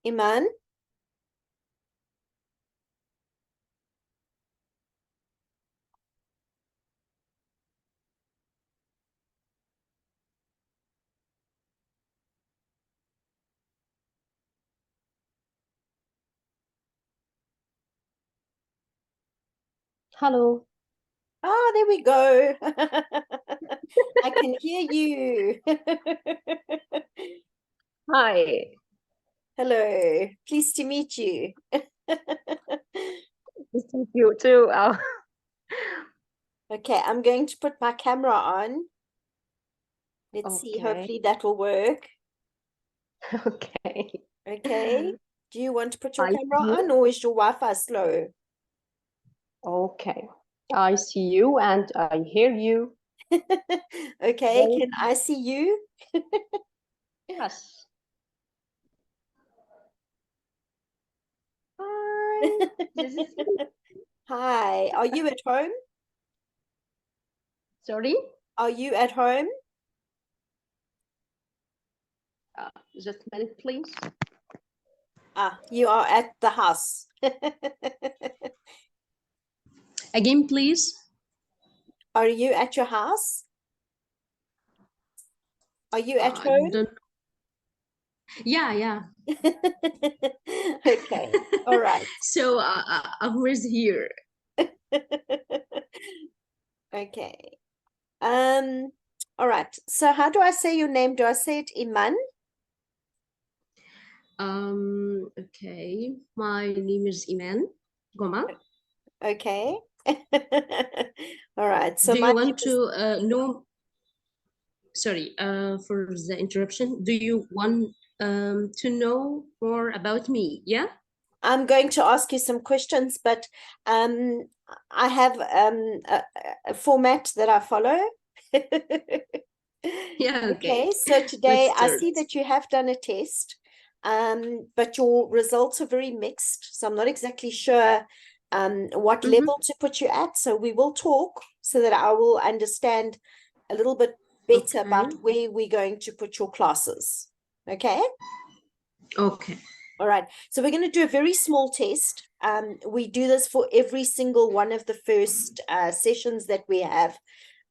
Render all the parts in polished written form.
Iman? Hello. Oh, there we go. I can hear you. Hi. Hello. Pleased to meet you. Nice to meet you too. Okay, I'm going to put my camera on. Let's see. Okay. Hopefully that will work. Okay. Okay. Do you want to put your I camera see on you. or is your Wi-Fi slow? Okay. I see you and I hear you. Okay, Very can I see you? yes. Hi. This is me. Hi, are you at home? Sorry. Are you at home? Just a minute, please. Ah, you are at the house. Again, please. Are you at your house? Are you at home? Don't. Yeah, yeah. Okay, all right. So I'm with here. Okay. Um, all right. So how do I say your name? Do I say it Iman? Okay. My name is Iman Goma. Okay. All right. So Do my you name want is, to know? Sorry, for the interruption. Do you want to know more about me? Yeah? I'm going to ask you some questions, but um, I have a format that I follow. Yeah, okay. Okay, so today Let's I start. see that you have done a test, but your results are very mixed. So I'm not exactly sure what Mm-hmm. level to put you at. So we will talk so that I will understand a little bit better Okay. about where we're going to put your classes. Okay. Okay. All right. So we're going to do a very small test. We do this for every single one of the first sessions that we have.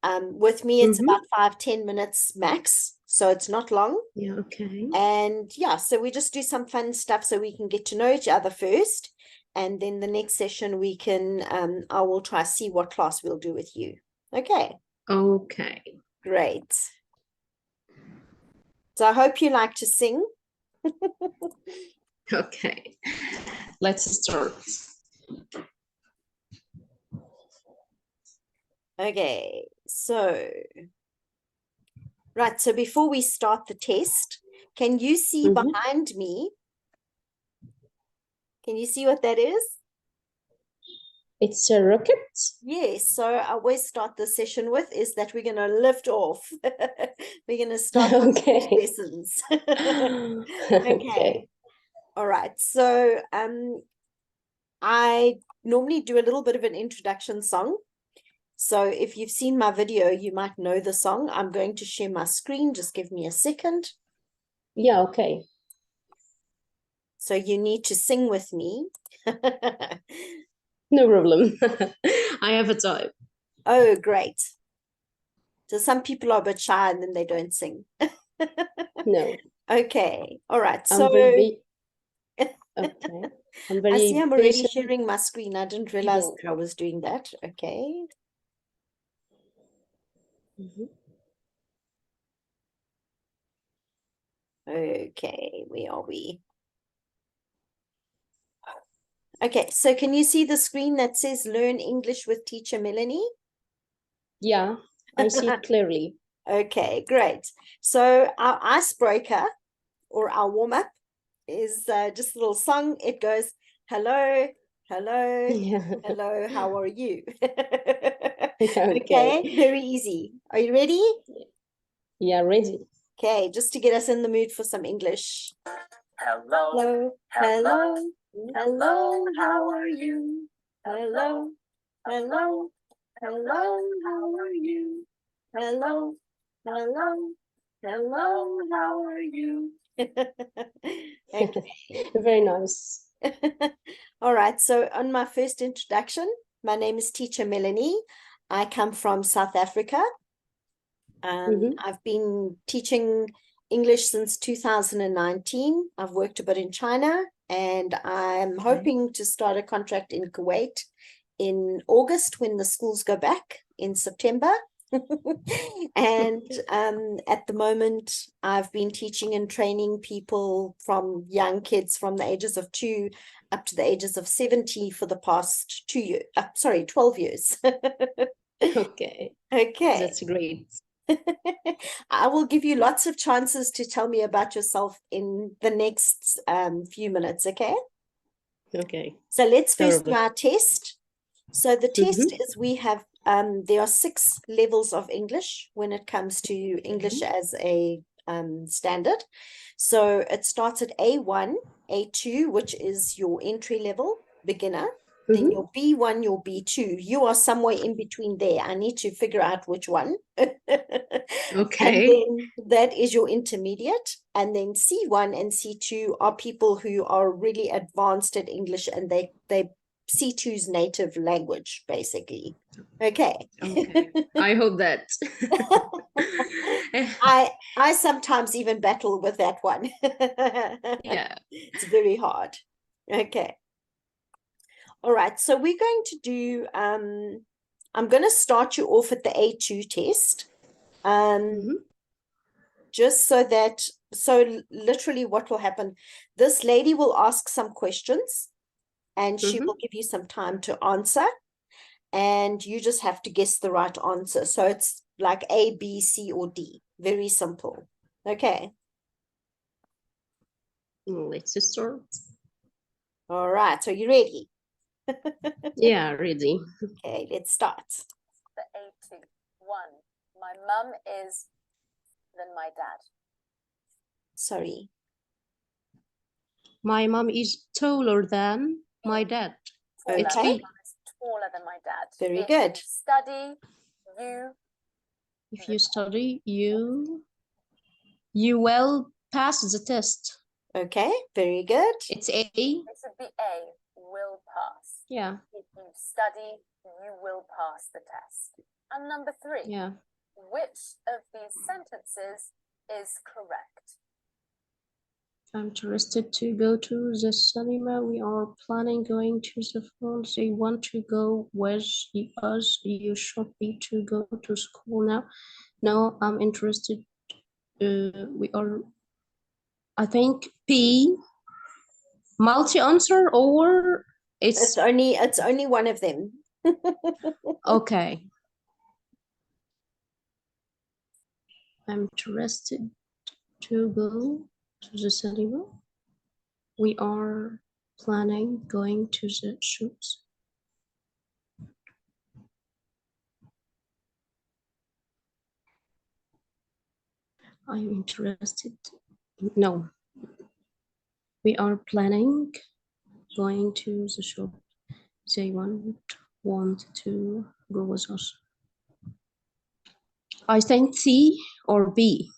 With me, it's Mm-hmm. about 5-10 minutes max. So it's not long. Yeah, okay. And yeah, so we just do some fun stuff so we can get to know each other first. And then the next session we can, I will try see what class we'll do with you. Okay, Okay. great. So I hope you like to sing. Okay. Let's start. Okay, so right, so before we start the test, can you see Mm-hmm. behind me? Can you see what that is? It's a rocket. Yes, so I always start the session with is that we're going to lift off. We're going to start the English Okay. lessons. Okay. Okay. All right. So I normally do a little bit of an introduction song. So if you've seen my video, you might know the song. I'm going to share my screen. Just give me a second. Yeah, okay. So you need to sing with me. No problem. I have a time. Oh, great. So some people are a bit shy and then they don't sing. No. Okay. All right. I'm So very okay. I'm I see very I'm already patient. sharing my screen. I didn't realize Yeah. that I was doing that. Okay. Mhm. Okay. Where are we? Okay. So can you see the screen that says Learn English with Teacher Melany? Yeah, I see it clearly. Okay, great. So our icebreaker or our warm-up is just a little song. It goes, hello, hello, Yeah. hello, how are you? Okay. Okay, very easy. Are you ready? Yeah, ready. Okay, just to get us in the mood for some English. Hello, hello, hello, how are you? Hello, hello, hello, how are you? Hello, hello, Hello, how are you? Okay. Very nice. All right, so on my first introduction, my name is Teacher Melany. I come from South Africa. I've been teaching English since 2019. I've worked a bit in China, and I'm hoping to start a contract in Kuwait in August when the schools go back in September. And at the moment, I've been teaching and training people from young kids from the ages of 2 up to the ages of 70 for the past 12 years. Okay, Okay. that's great. I will give you lots of chances to tell me about yourself in the next few minutes, okay? Okay. So let's first do Terrible. our test. So the test is we have, there are 6 levels of English when it comes to English as a standard. So it starts at A1, A2, which is your entry level, beginner. Then your B1, your B2. You are somewhere in between there. I need to figure out which one. And Okay. then that is your intermediate. And then C1 and C2 are people who are really advanced at English, and they C2's native language, basically. Okay. Okay. I hope that. I sometimes even battle with that one. Yeah. It's very hard. Okay. All right. So we're going to do I'm going to start you off at the A2 test. Just so literally what will happen, this lady will ask some questions and she will give you some time to answer, and you just have to guess the right answer. So it's like A, B, C, or D. Very simple. Okay. Let's start. All right. So you ready? Yeah, ready. Okay, let's start. The A2. 1. My mum is than my dad. Sorry. My mom is taller than my dad. Taller. It's Okay. My B. mum is taller than my dad. Very If good. you study, you If you study, you will pass the test. Okay, very good. It's A. it should be A, will pass. Yeah. If you study, you will pass the test. And number 3. Yeah. Which of these sentences is correct? I'm interested to go to the cinema. We are planning going to the film. They want to go with us. You should be to go to school now. No, I'm interested. We are, I think, P, multi-answer, or It's only one of them. okay. I'm interested to go to the cinema. We are planning going to the shows. I'm interested. No. We are planning going to the show. They want to go with us. I think C or B.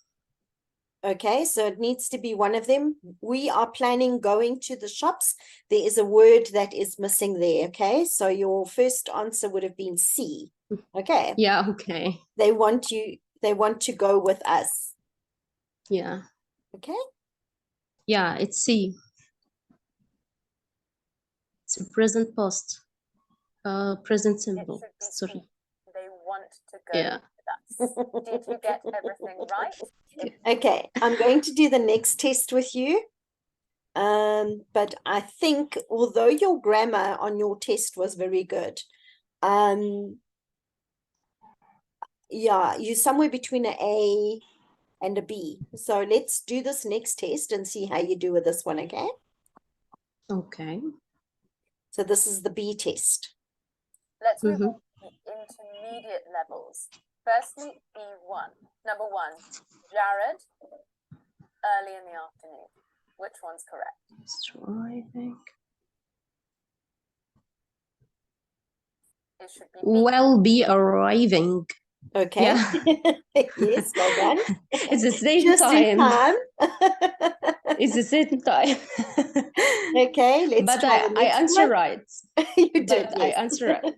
Okay, so it needs to be one of them. We are planning going to the shops. There is a word that is missing there. Okay, so your first answer would have been C. Okay. Yeah, okay. They want to go with us. Yeah. Okay. Yeah, it's C. It's a present post. Present simple. It should be Sorry. C. They want to go Yeah. with us. Did you get everything right? Okay, I'm going to do the next test with you. But I think although your grammar on your test was very good, yeah, you're somewhere between an A and a B. So let's do this next test and see how you do with this one, okay? Okay. So this is the B test. Let's move on to the intermediate levels. Firstly, B1. Number 1, Jared, early in the afternoon. Which one's correct? Let's try, I think. It should be B. Will be arriving. Okay. Yeah. Yes, well done. It's the same Just in time. time. It's the same time. Okay, let's But try the I next answer one. right. You But did, I yes. answer right.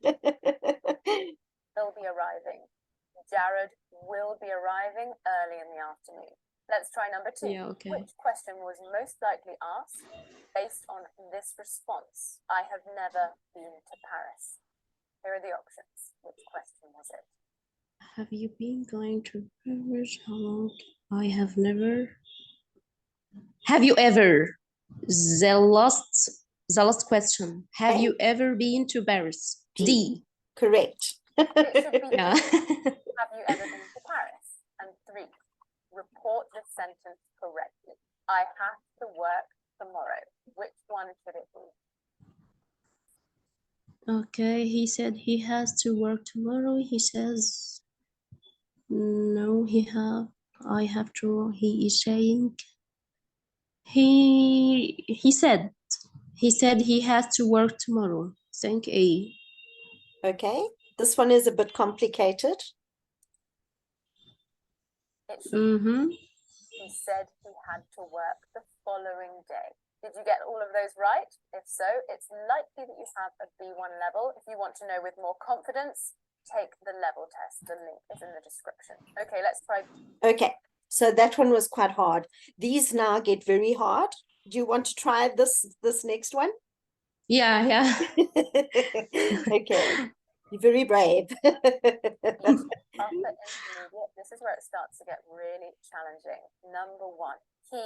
They'll be arriving. Jared will be arriving early in the afternoon. Let's try number 2. Yeah, okay. Which question was most likely asked based on this response? I have never been to Paris. Here are the options. Which question was it? Have you been going to Paris? How long? I have never. Have you ever? The last question. Have Okay. you ever been to Paris? D. Correct. It should be Yeah. have you ever been to Paris? And 3, report the sentence correctly. I have to work tomorrow. Which one should it be? Okay, he said he has to work tomorrow. He says no, I have to. He is saying he said he has to work tomorrow. Thank A. Okay, this one is a bit complicated. It should Mm-hmm. He said he had to work the following day. Did you get all of those right? If so, it's likely that you have a B1 level. If you want to know with more confidence, take the level test. The link is in the description. Okay, let's try. Okay, so that one was quite hard. These now get very hard. Do you want to try this next one? Yeah, yeah. Okay, you're very brave. Upper intermediate, this is where it starts to get really challenging. Number 1, he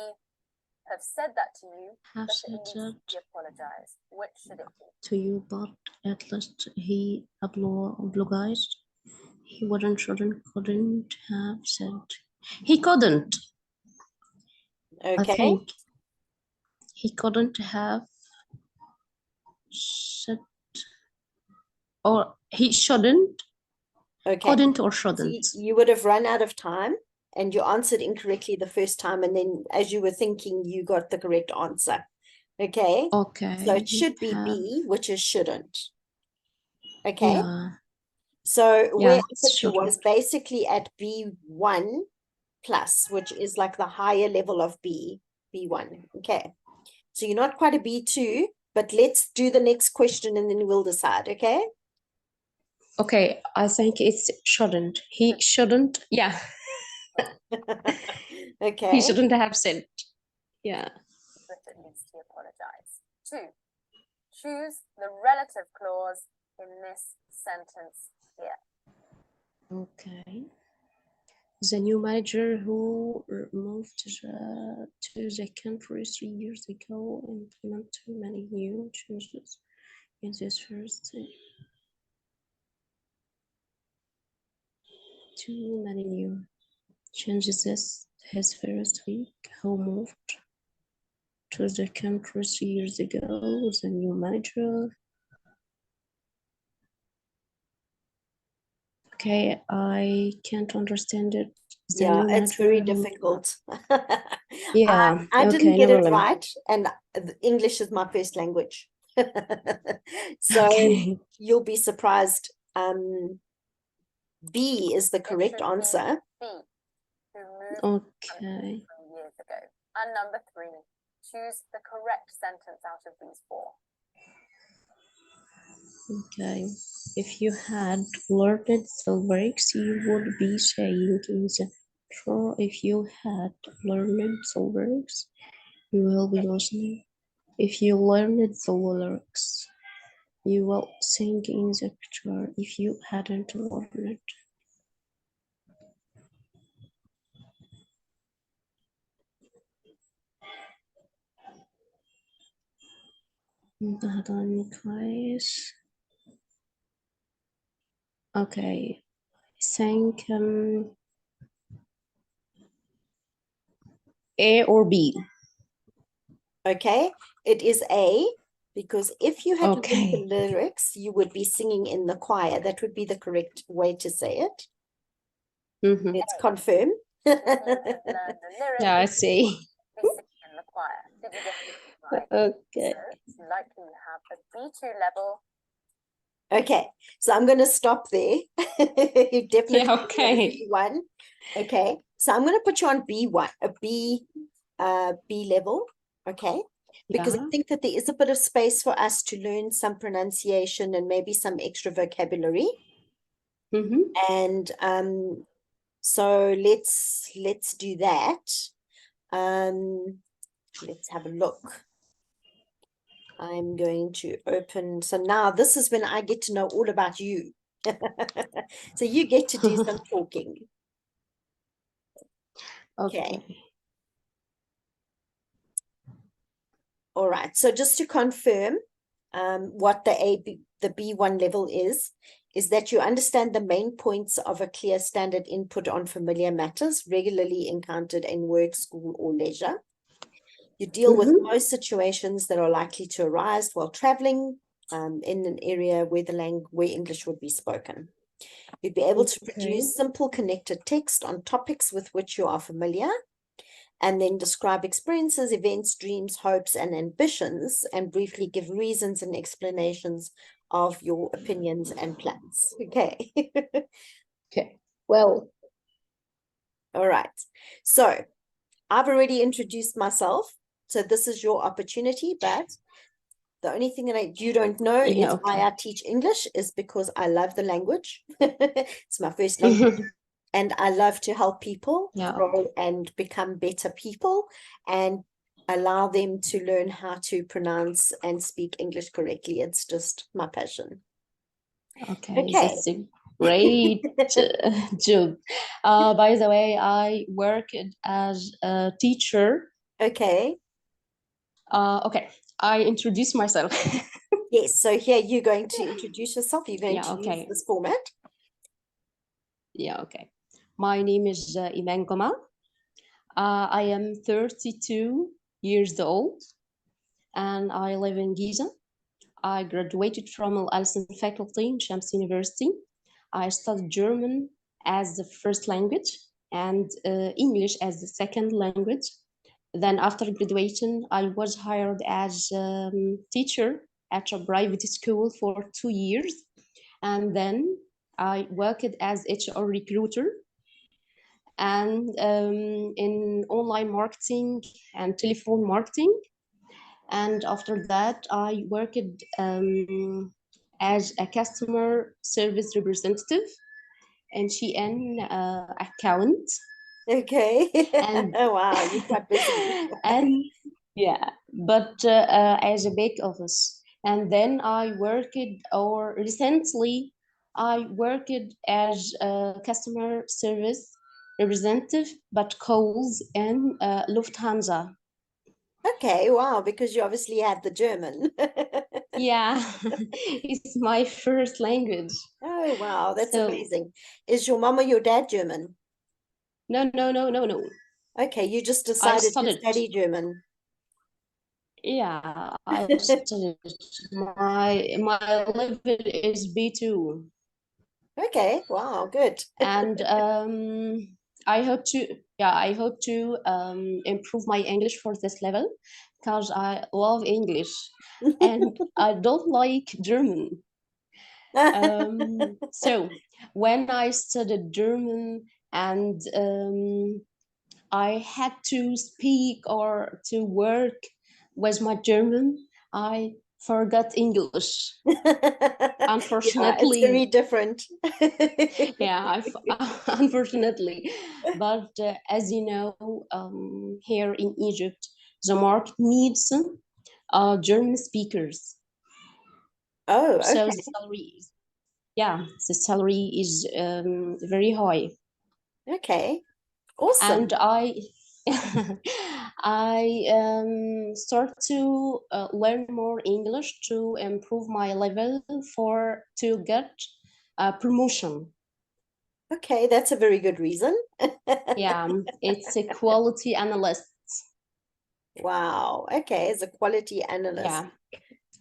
have said that to you, Have but said it needs that to be apologized. Which should it be? to you, but at least he apologized. He couldn't have said. He couldn't. I Okay, think he couldn't have said, or he shouldn't. okay. Couldn't or See, shouldn't. you would have run out of time and you answered incorrectly the first time, and then as you were thinking, you got the correct answer. Okay. Okay. So it should be B, which is shouldn't. Okay. Yeah. So Yeah, where I put you shouldn't. was basically at B1 plus, which is like the higher level of B1. Okay. So you're not quite a B2, but let's do the next question and then we'll decide. Okay. Okay, I think it's shouldn't. He shouldn't. Yeah. Okay. He shouldn't have said. Yeah. But it needs to apologize. 2, choose the relative clause in this sentence here. Okay. The new manager who moved to the country 3 years ago implemented many new changes in this first. Too many new changes his first week. Who moved to the country 3 years ago? The new manager. Okay, I can't understand it. The Yeah, new it's very manager. difficult. Yeah, I didn't okay, get no it problem. right, and English is my first language. So Okay. You'll be surprised. B is the correct answer. B, who moved Okay. 3 years ago. And number 3, choose the correct sentence out of these 4. Okay. If you had learned the lyrics, you would be saying in the intro. If you had learned the lyrics, you will be listening. If you learned the lyrics, you will sing in the picture. If you hadn't learned. Guys. Okay. Think A or B. Okay, it is A, because if you had learned the Okay. lyrics, you would be singing in the choir. That would be the correct way to say it. Mm-hmm. Let's confirm. Learn the lyrics. Yeah, I see. Be singing in the choir. Did you get it right? Okay. So it's likely you have a B2 level Okay, so I'm going to stop there. You definitely Yeah, okay. B1. Okay, so I'm going to put you on B1, a B level. Okay, because I Yeah. think that there is a bit of space for us to learn some pronunciation and maybe some extra vocabulary. And so let's do that. Let's have a look. I'm going to open. So now this is when I get to know all about you. So you get to do some talking. Okay. All right. So just to confirm, what the B1 level is that you understand the main points of a clear standard input on familiar matters regularly encountered in work, school, or leisure. You deal with most situations that are likely to arise while traveling in an area where English would be spoken. You'd be able to produce simple connected text on topics with which you are familiar, and then describe experiences, events, dreams, hopes, and ambitions, and briefly give reasons and explanations of your opinions and plans. Okay. Okay. Well. All right. So I've already introduced myself. So this is your opportunity, but the only thing that you don't know is why I teach English is because I love the language. It's my first language. And I love to help people grow and become better people and allow them to learn how to pronounce and speak English correctly. It's just my passion. Okay. That's a great job. By the way, I work as a teacher. Okay. Okay. I introduce myself. Yes. So here you're going to introduce yourself. You're going to use this format. Yeah. Okay. My name is Iman Goma. I am 32 years old and I live in Giza. I graduated from Al Alsan faculty in Shams University. I studied German as the first language and English as the second language. Then after graduation, I was hired as a teacher at a private school for 2 years. And then I worked as HR recruiter and in online marketing and telephone marketing. And after that, I worked as a customer service representative and SheIn account. Okay. And wow, you're quite busy. And yeah, but as a back office. And then I worked, or recently, I worked as a customer service representative, but calls in Lufthansa. Okay, wow, because you obviously had the German. Yeah, it's my first language. Oh, wow, that's amazing. Is your mom or your dad German? No. Okay, you just decided to study German. Yeah, I studied. My level is B2. Okay, wow, good. And I hope to improve my English for this level because I love English and I don't like German. So when I studied German and I had to speak or to work with my German, I forgot English. Unfortunately, it's very different. yeah, unfortunately. But as you know, here in Egypt, the market needs German speakers. Oh, okay. So the salary is very high. Okay, awesome. And I start to learn more English to improve my level to get a promotion. Okay, that's a very good reason. Yeah, it's a quality analyst. Wow. Okay, as a quality analyst. Yeah.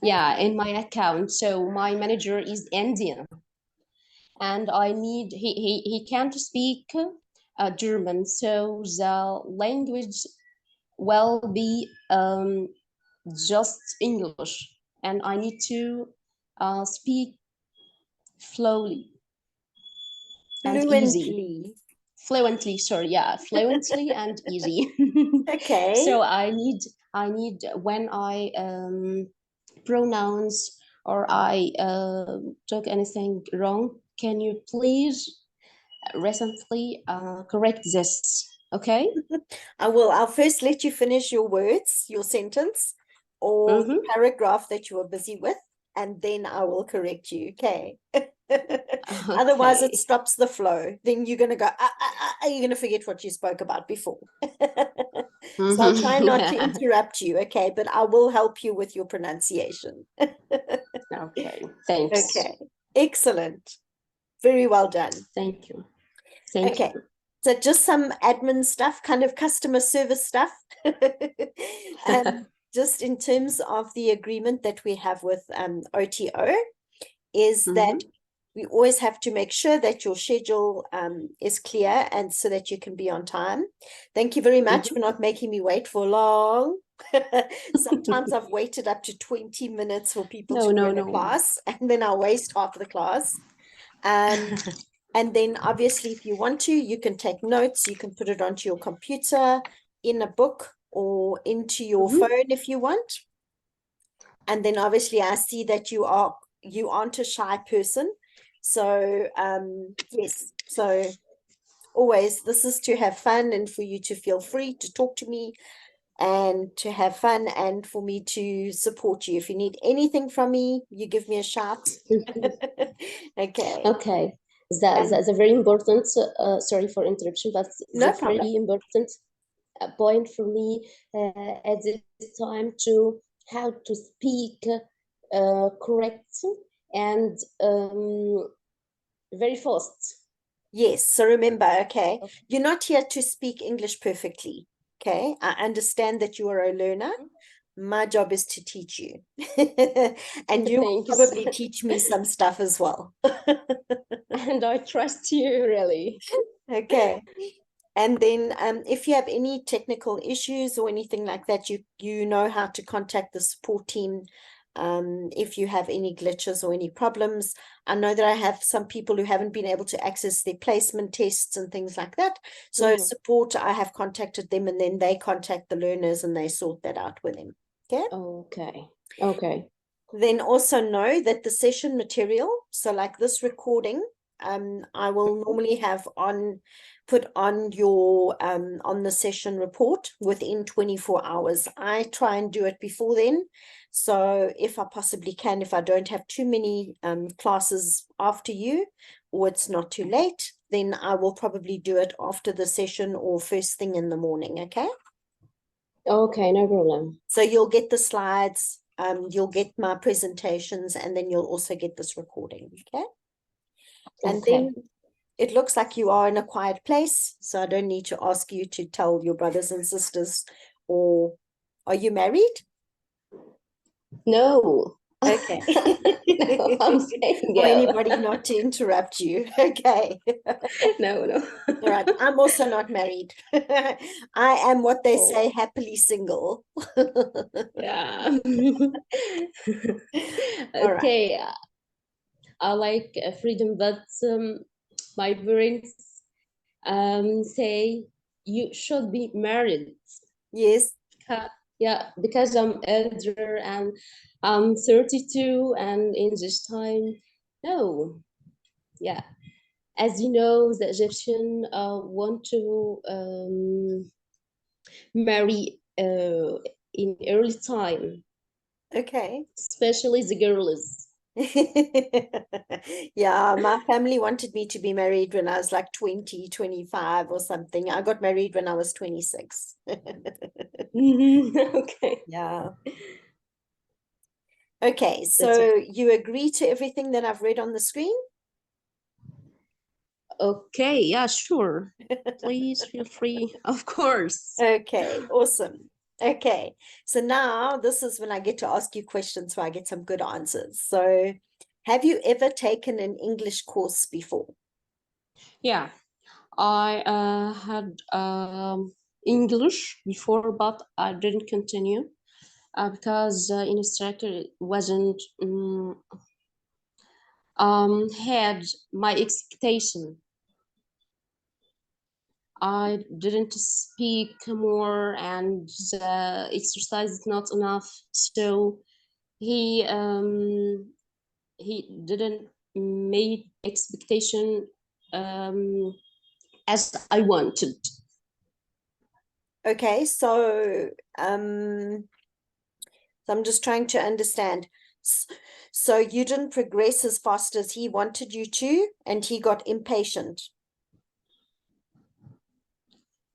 Yeah, in my account. So my manager is Indian, and I need he can't speak German, so the language will be just English, and I need to speak Slowly and easy. Fluently. Sorry, yeah, fluently and easy. Okay. So I need when I pronounce or I took anything wrong, can you please recently correct this? Okay. I will. I'll first let you finish your words, your sentence, or the paragraph that you were busy with, and then I will correct you. Okay. Otherwise, it stops the flow. Then you're going to go, you're going to forget what you spoke about before. So I'll try not to interrupt you, okay? But I will help you with your pronunciation. Okay, thanks. Okay, excellent. Very well done. Thank you. Thank you. So just some admin stuff, kind of customer service stuff. Just in terms of the agreement that we have with OTO is that we always have to make sure that your schedule is clear and so that you can be on time. Thank you very much for not making me wait for long. Sometimes I've waited up to 20 minutes for people to join a class, and then I'll waste half of the class. And then obviously, if you want to, you can take notes, you can put it onto your computer, in a book, or into your phone if you want. And then obviously I see that you aren't a shy person. So yes, so always this is to have fun and for you to feel free to talk to me and to have fun and for me to support you. If you need anything from me, you give me a shout. Okay. That's a very important, sorry for interruption, but no it's a very important point for me at this time to how to speak correct and very fast. Yes, so remember, okay, you're not here to speak English perfectly, okay? I understand that you are a learner. My job is to teach you. And you will probably teach me some stuff as well. And I trust you, really. Okay. And then if you have any technical issues or anything like that, you know how to contact the support team. If you have any glitches or any problems. I know that I have some people who haven't been able to access their placement tests and things like that. So support, I have contacted them and then they contact the learners and they sort that out with them. Okay. Then also know that the session material, so like this recording, I will normally have put on your on the session report within 24 hours. I try and do it before then. So if I possibly can, if I don't have too many classes after you, or it's not too late, then I will probably do it after the session or first thing in the morning, okay? Okay, no problem. So you'll get the slides, you'll get my presentations, and then you'll also get this recording, okay? And then it looks like you are in a quiet place, so I don't need to ask you to tell your brothers and sisters, or are you married? No. Okay. No, I'm saying or anybody not to interrupt you. Okay. No. All right. I'm also not married. I am what they say, happily single. Yeah. Okay. Right. I like freedom, but my parents say you should be married. Yes. Yeah, because I'm elder and I'm 32, and in this time, no. Yeah, as you know, the Egyptian want to marry in early time. Okay. Especially the girls. Yeah, my family wanted me to be married when I was like 20, 25 or something. I got married when I was 26. Okay. Yeah. Okay, so you agree to everything that I've read on the screen? Okay, yeah, sure. Please feel free, of course. Okay, awesome. Okay, so now this is when I get to ask you questions so I get some good answers. So have you ever taken an English course before? Yeah, I had English before, but I didn't continue because instructor wasn't had my expectation. I didn't speak more, and the exercise is not enough. So he didn't make expectation as I wanted. Okay, so I'm just trying to understand. So you didn't progress as fast as he wanted you to, and he got impatient.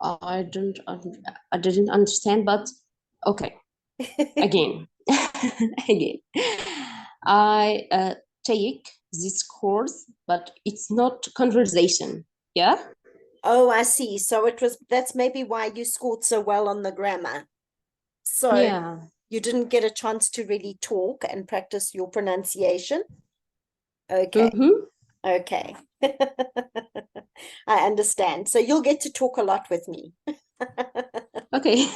I didn't understand, but okay. Again, again. I take this course, but it's not conversation. Yeah. Oh, I see. So that's maybe why you scored so well on the grammar. So Yeah. you didn't get a chance to really talk and practice your pronunciation. Okay. Okay. I understand. So you'll get to talk a lot with me. Okay.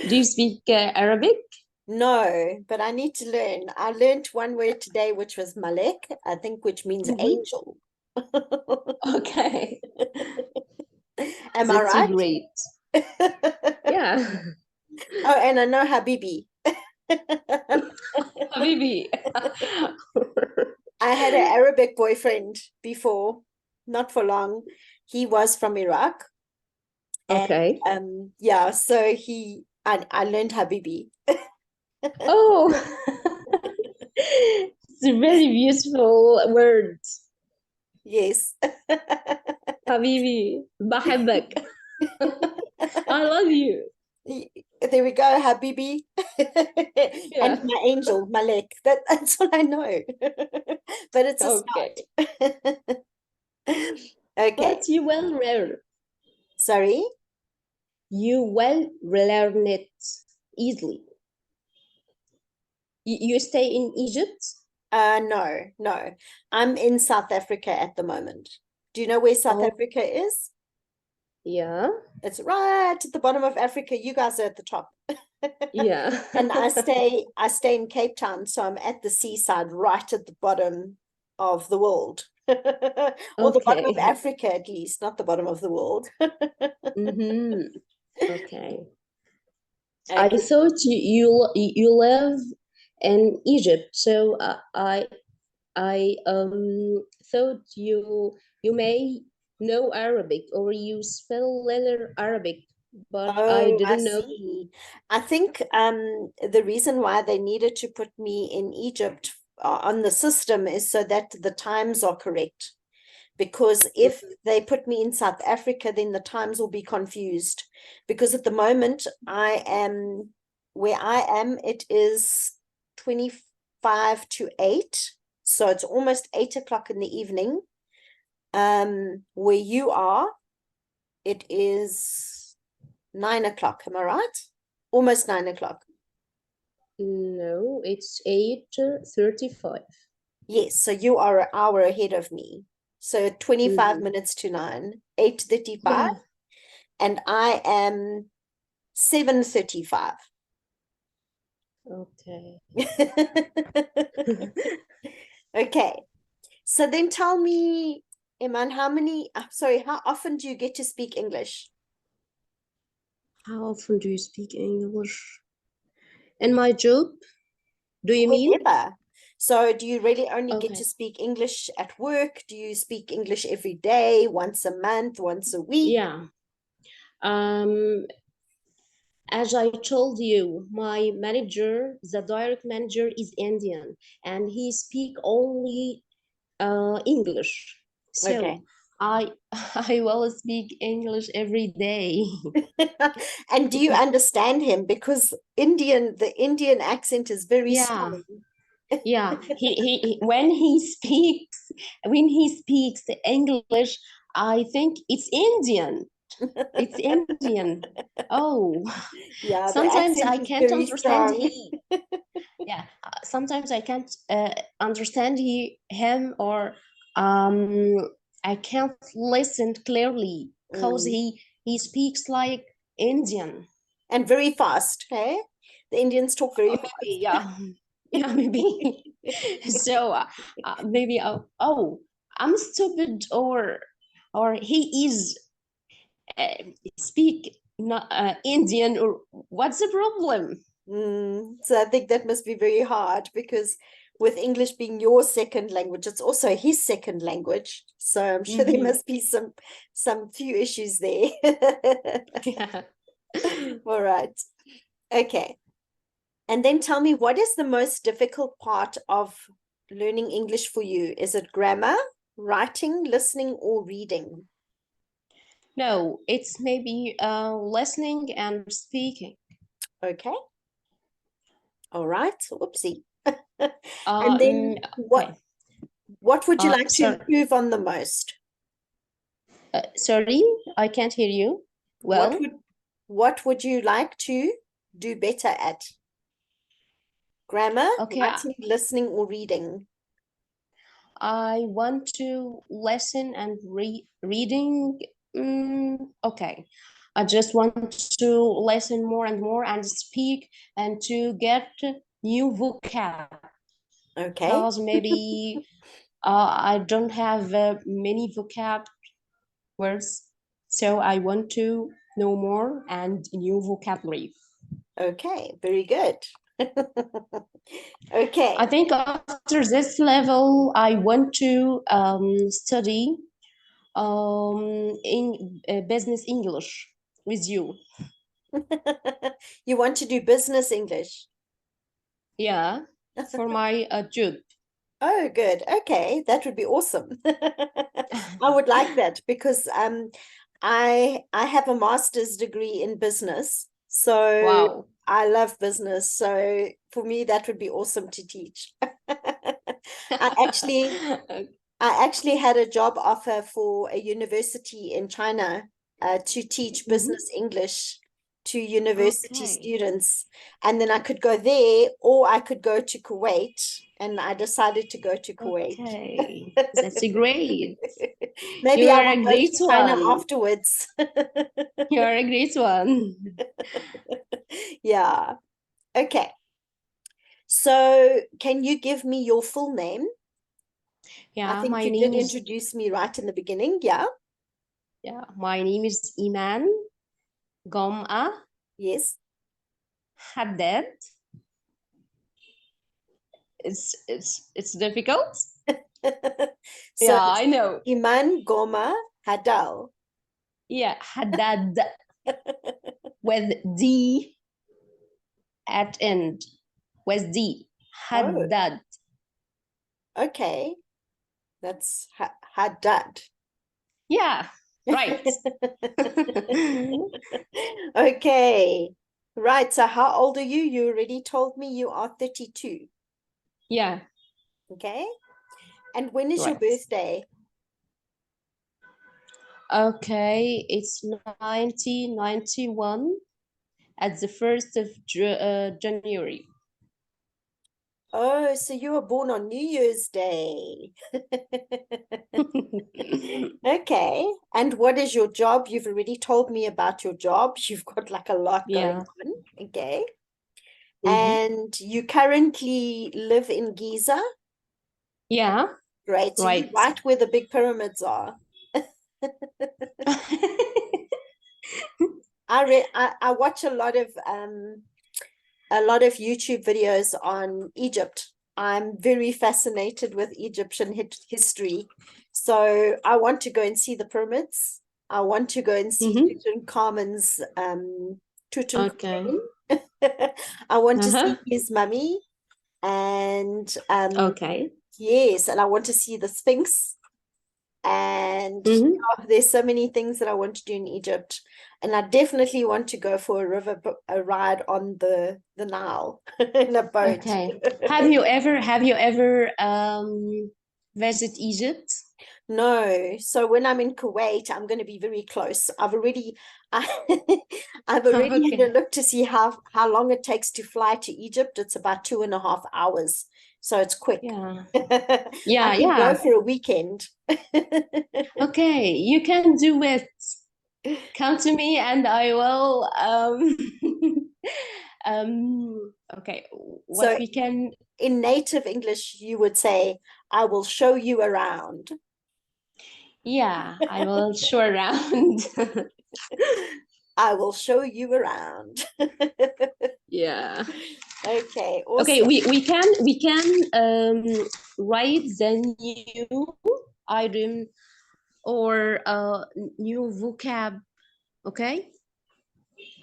Do you speak Arabic? No, but I need to learn. I learned one word today, which was malek, I think, which means angel. Okay. Am I That's right? great. Yeah. Oh, and I know Habibi. Habibi. I had an Arabic boyfriend before, not for long. He was from Iraq. Okay. And yeah, so I learned Habibi. Oh, it's a very beautiful word. Yes. Habibi, بحبك. I love you. There we go, Habibi. And Yeah. my angel, Malek. That's what I know. But it's a Okay. start. Okay. But you will learn. Sorry? You will learn it easily. You stay in Egypt? No. I'm in South Africa at the moment. Do you know where South Africa is? Yeah. It's right at the bottom of Africa. You guys are at the top. Yeah. And I stay in Cape Town, so I'm at the seaside, right at the bottom of the world. Or the bottom of Okay. Africa, at least, not the bottom of the world. Okay. I Okay. thought you live in Egypt, so I thought you may know Arabic or you spell letter Arabic, but I Oh, I didn't know. see. I think the reason why they needed to put me in Egypt on the system is so that the times are correct. Because if they put me in South Africa, then the times will be confused. Because at the moment, where I am, it is 25 to 8. So it's almost 8 o'clock in the evening. Where you are, it is 9 o'clock. Am I right? Almost 9 o'clock. No, it's 8:35. Yes, so you are an hour ahead of me. So 25 minutes to 9, 8:35. Yeah. And I am 7:35. Okay. Okay. So then tell me, Iman, how often do you get to speak English? How often do you speak English? In my job, do you mean? Whenever. So do you really only get Okay. to speak English at work? Do you speak English every day, once a month, once a week? Yeah. As I told you, my manager, the direct manager, is Indian, and he speak only English. So Okay. I I will speak English every day. And do you understand him? Because the Indian accent is very Yeah, strong. yeah. He when he speaks the English, I think it's Indian. It's Indian. Oh, Yeah, the sometimes accent I is can't very understand strong. he. Yeah, sometimes I can't understand him, or I can't listen clearly because Mm. he speaks like Indian. And very fast, hey? The Indians talk very Oh, fast. maybe, yeah. Yeah, maybe. So maybe oh, I'm stupid, or he is speak not Indian, or what's the problem? So I think that must be very hard because with English being your second language, it's also his second language. So I'm sure there must be some few issues there. Yeah. All right. Okay. And then tell me, what is the most difficult part of learning English for you? Is it grammar, writing, listening, or reading? No, it's maybe listening and speaking. Okay. All right. Whoopsie. And then okay. what would you like to Sorry. improve on the most? Sorry, I can't hear you. Well, what would you like to do better at? Grammar, okay, writing, listening, or reading? I want to listen and reading. Okay, I just want to listen more and more and speak and to get new vocab. Okay. Because maybe I don't have many vocab words, so I want to know more and new vocabulary. Okay, very good. Okay. I think after this level, I want to study in business English with you. You want to do business English? Yeah, for my job. Oh, good. Okay, that would be awesome. I would like that because I have a master's degree in business, so Wow. I love business. So for me, that would be awesome to teach. I actually had a job offer for a university in China to teach business English to university students. And then I could go there or I could go to Kuwait. And I decided to go to Kuwait. Okay, that's great. Maybe You I are a will go great to China one. afterwards. You are a great one. Yeah. Okay. So can you give me your full name? Yeah, I think my you name did is introduce me right in the beginning. Yeah. my name is Iman Goma Yes. Haddad. It's difficult. So Yeah, I know. Iman Goma Hadal. Yeah, Haddad with D at end. With D. Haddad. Okay. That's Haddad. Yeah, right. Okay. Right. So how old are you? You already told me you are 32. Yeah. Okay. And when is your Right. birthday? Okay, it's 1991 at the 1st of January. Oh, so you were born on New Year's Day. Okay. And what is your job? You've already told me about your job. You've got like a lot going on. Okay. And you currently live in Giza? Yeah. Great. So Right. you're right where the big pyramids are. I watch a lot of YouTube videos on Egypt. I'm very fascinated with Egyptian history. So I want to go and see the pyramids. I want to go and see Tutankhamun's Tutankhamun. I want to see his mummy. And yes, and I want to see the Sphinx. And there's so many things that I want to do in Egypt. And I definitely want to go for a ride on the Nile in a boat. Okay. Have you ever visit Egypt? No. So when I'm in Kuwait, I'm going to be very close. I've already had a look to see how long it takes to fly to Egypt. It's about 2.5 hours. So it's quick. Yeah. I can go for a weekend. Okay, you can do it. Come to me and I will okay, what we can in native English, you would say, I will show you around. Yeah, I will show around. I will show you around. Yeah. Okay, Okay, awesome. we can write the new item or new vocab. Okay,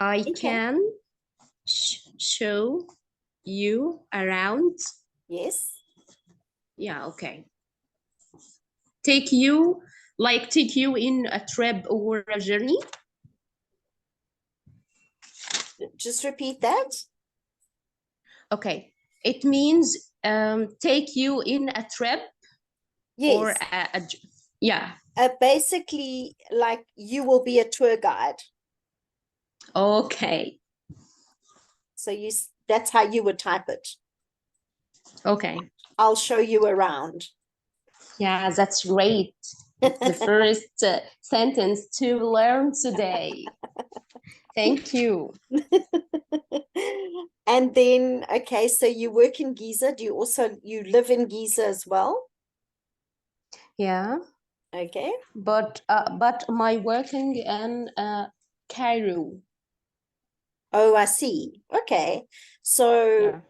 I Okay. can show you around. Yes. Yeah, okay. Take you, like take you in a trip or a journey. Just repeat that. Okay, it means take you in a trip or Yes. yeah. Basically, like you will be a tour guide. Okay. So that's how you would type it. Okay. I'll show you around. Yeah, that's great. The first sentence to learn today. Thank you. And then, okay, so you work in Giza. Do you live in Giza as well? Yeah. Okay. But my working in Cairo. Oh, I see. Okay. So Yeah.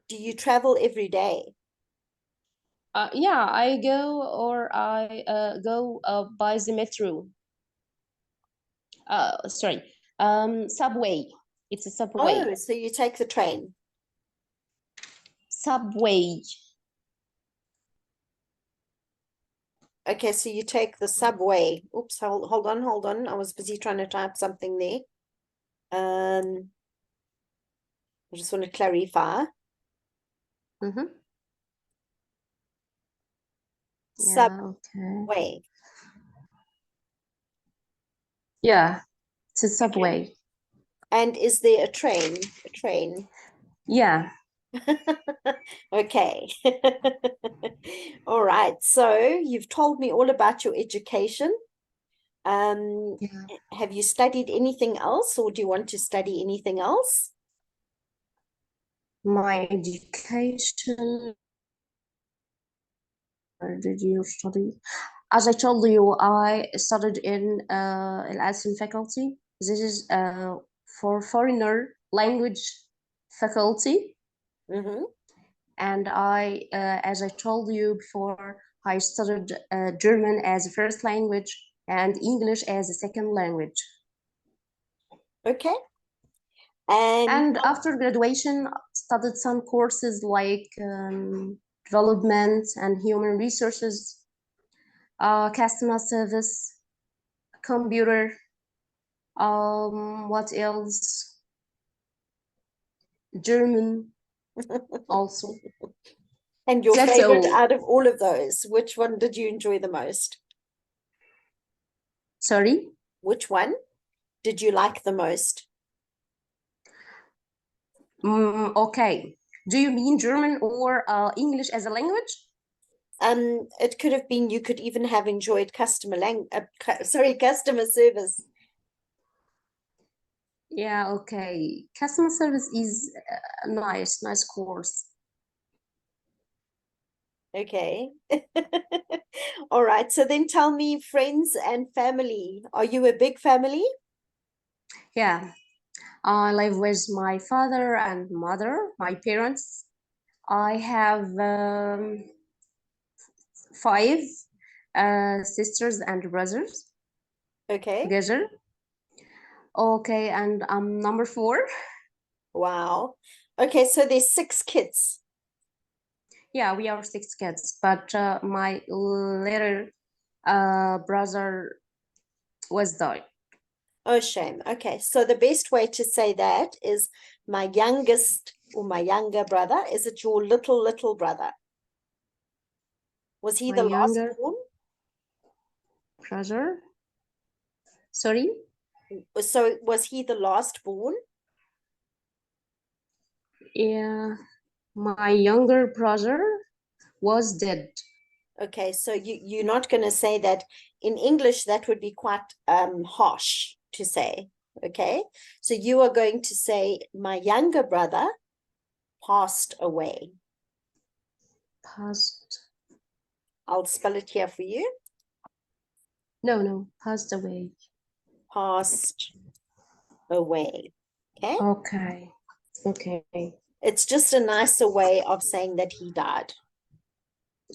do you travel every day? Yeah, I go or I go by the metro. Sorry, subway. It's a subway. Oh, so you take the train. Subway. Okay, so you take the subway. Oops, hold on. I was busy trying to type something there. I just want to clarify. Mm-hmm. Subway. Yeah, okay. Yeah, it's a subway. Okay. And is there a train? A train. Yeah. Okay. All right. So you've told me all about your education. Yeah. Have you studied anything else, or do you want to study anything else? My education. Where did you study? As I told you, I studied in ESL faculty. This is for foreigner language faculty. Mm-hmm. And I, as I told you before, I studied German as a first language and English as a second language. Okay. And after graduation, studied some courses like development and human resources, customer service, computer, what else? German also. and your That's favorite all. out of all of those, which one did you enjoy the most? Sorry? Which one did you like the most? Okay. Do you mean German or English as a language? It could have been, you could even have enjoyed customer service. Yeah, okay. Customer service is a nice course. Okay. All right. So then tell me, friends and family. Are you a big family? Yeah. I live with my father and mother, my parents. I have 5 sisters and brothers Okay. together. Okay, and I'm number 4. Wow. Okay, so there's 6 kids. Yeah, we are 6 kids, but my little brother was died. Oh, shame. Okay, so the best way to say that is my youngest or my younger brother. Is it your little brother? Was he My the last younger born? brother. Sorry? So was he the last born? Yeah, my younger brother was dead. Okay, so you're not going to say that in English. That would be quite harsh to say. Okay, so you are going to say my younger brother passed away. Passed. I'll spell it here for you. No, passed away. Passed away. Okay. Okay. Okay. It's just a nicer way of saying that he died.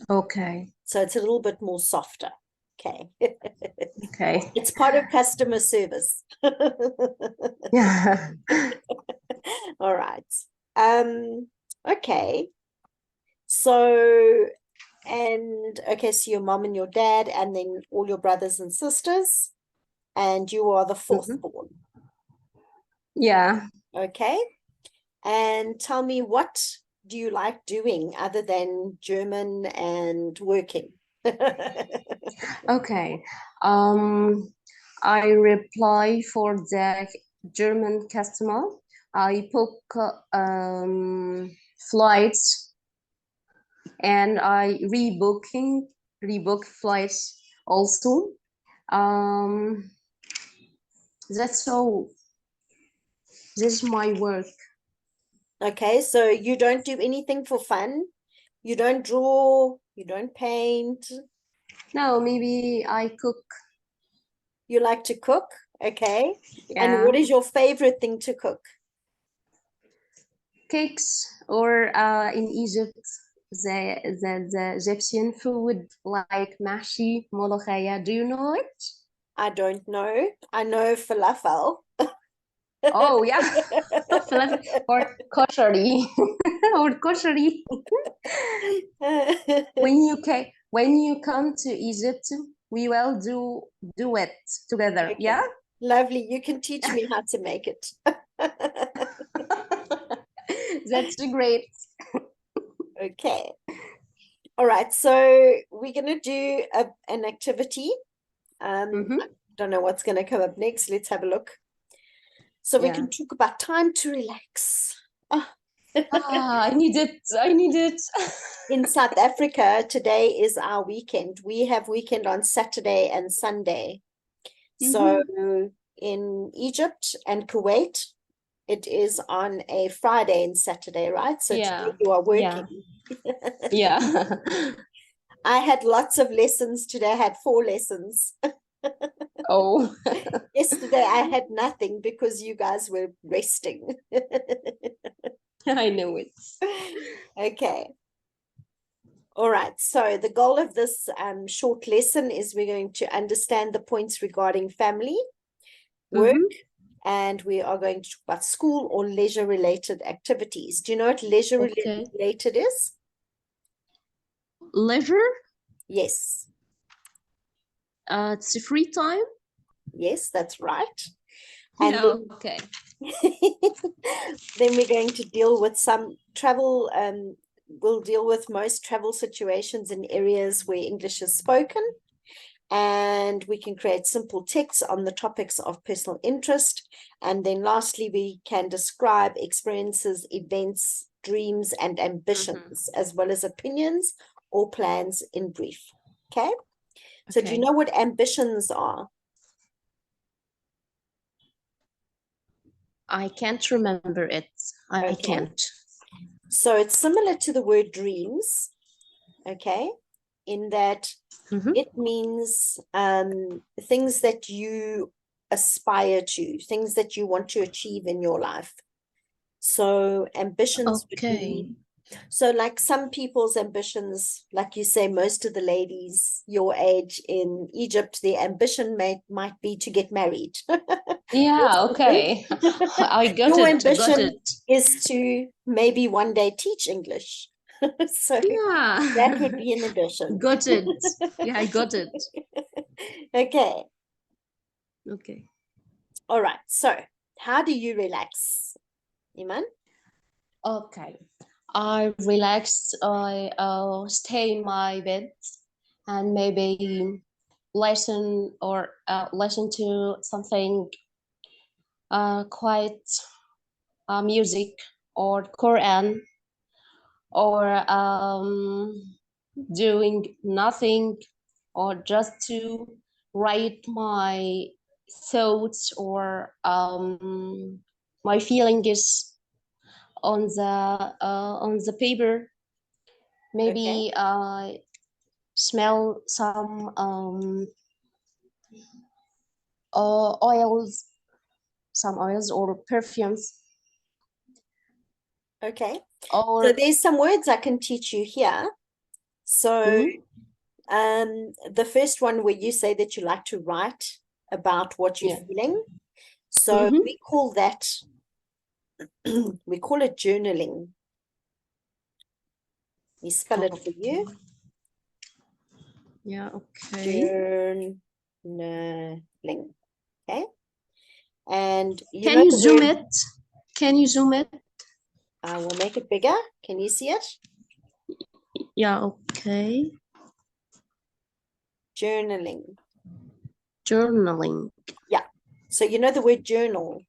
Okay. So it's a little bit more softer. Okay. Okay. It's part of customer service. Yeah. All right. Okay. So, okay, so your mom and your dad, and then all your brothers and sisters, and you are the fourth born. Yeah. Okay. And tell me, what do you like doing other than German and working? Okay. I reply for the German customer. I book flights, and I rebook flights also. That's all. This is my work. Okay, so you don't do anything for fun? You don't draw, you don't paint? No, maybe I cook. You like to cook? Okay. And Yeah. what is your favorite thing to cook? Cakes, or in Egypt, the Egyptian food like mahshi, molokhaya. Do you know it? I don't know. I know falafel. Oh yeah, falafel or koshari or koshari. When you come to Egypt, we will do it together. Okay. Yeah. Lovely. You can teach me how to make it. That's great. Okay. All right. So we're going to do an activity. I don't know what's going to come up next. Let's have a look. So we can talk about time to relax. I need it. In South Africa, today is our weekend. We have weekend on Saturday and Sunday. So in Egypt and Kuwait, it is on a Friday and Saturday, right? So today you are working. Yeah. I had lots of lessons today. I had 4 lessons. Oh. Yesterday I had nothing because you guys were resting. I know it. Okay. All right. So the goal of this short lesson is we're going to understand the points regarding family, work, and we are going to talk about school or leisure-related activities. Do you know what leisure-related is? Leisure? Yes. It's free time? Yes, that's right. And Yeah, okay. then we're going to deal with some travel. We'll deal with most travel situations in areas where English is spoken. And we can create simple texts on the topics of personal interest. And then lastly, we can describe experiences, events, dreams, and ambitions, as well as opinions or plans in brief. Okay? So do you know what ambitions are? I can't remember it. I can't. So it's similar to the word dreams, okay? In that it means things that you aspire to, things that you want to achieve in your life. So ambitions would be, so like some people's ambitions, like you say, most of the ladies your age in Egypt, their ambition might be to get married. Yeah, okay. I got Your it. ambition is to maybe one day teach English. So that would be an ambition. Got it. Yeah, I got it. Okay. Okay. All right. So how do you relax, Iman? Okay. I relaxed. I stay in my bed and maybe listen to something quiet, music or Quran, or doing nothing, or just to write my thoughts or my feelings on the paper. Maybe smell some oils, some oils or perfumes. Okay. Or So there's some words I can teach you here. So the first one where you say that you like to write about what you're feeling. So we call that, we call it journaling. We spell it for you. Yeah, okay. Journaling. Okay. And you Can know you the zoom word, it? Can you zoom it? I will make it bigger. Can you see it? Yeah, okay. Journaling. Journaling. Yeah. So you know the word journal.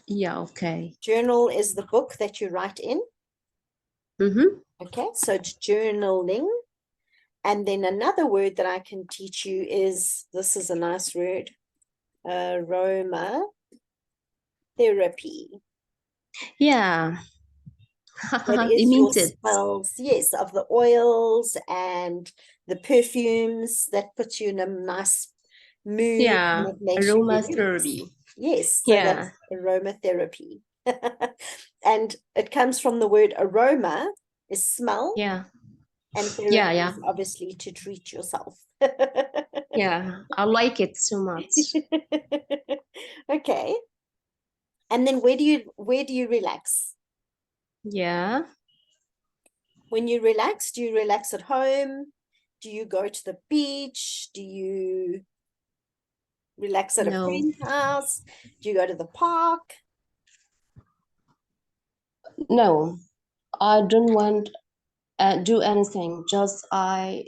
Yeah, okay. Journal is the book that you write in. Okay, so it's journaling. And then another word that I can teach you is, this is a nice word, aroma therapy. Yeah. That is your smells, yes, of the oils and the perfumes that puts you in a nice mood. Yeah, And it makes you aromatherapy. yes, so Yeah. that's aromatherapy. And it comes from the word aroma is smell. Yeah. And therapy is obviously to treat yourself. Yeah, I like it so much. Okay. And then where do you relax? Yeah. When you relax, do you relax at home? Do you go to the beach? Do you relax at a friend's house? Do you go to the park? No, I don't want do anything. Just I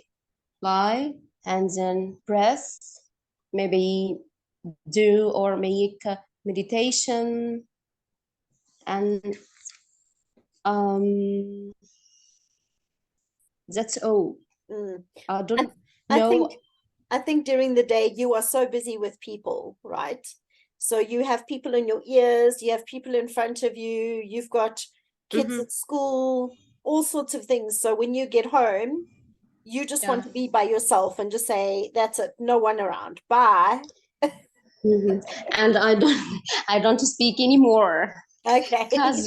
lie and then press, maybe do or make meditation, and that's all. I don't know. I think during the day you are so busy with people, right? So you have people in your ears, you have people in front of you, you've got kids at school, all sorts of things. So when you get home, you just want to be by yourself and just say, that's it, no one around. Bye. And I don't speak anymore. Okay. Because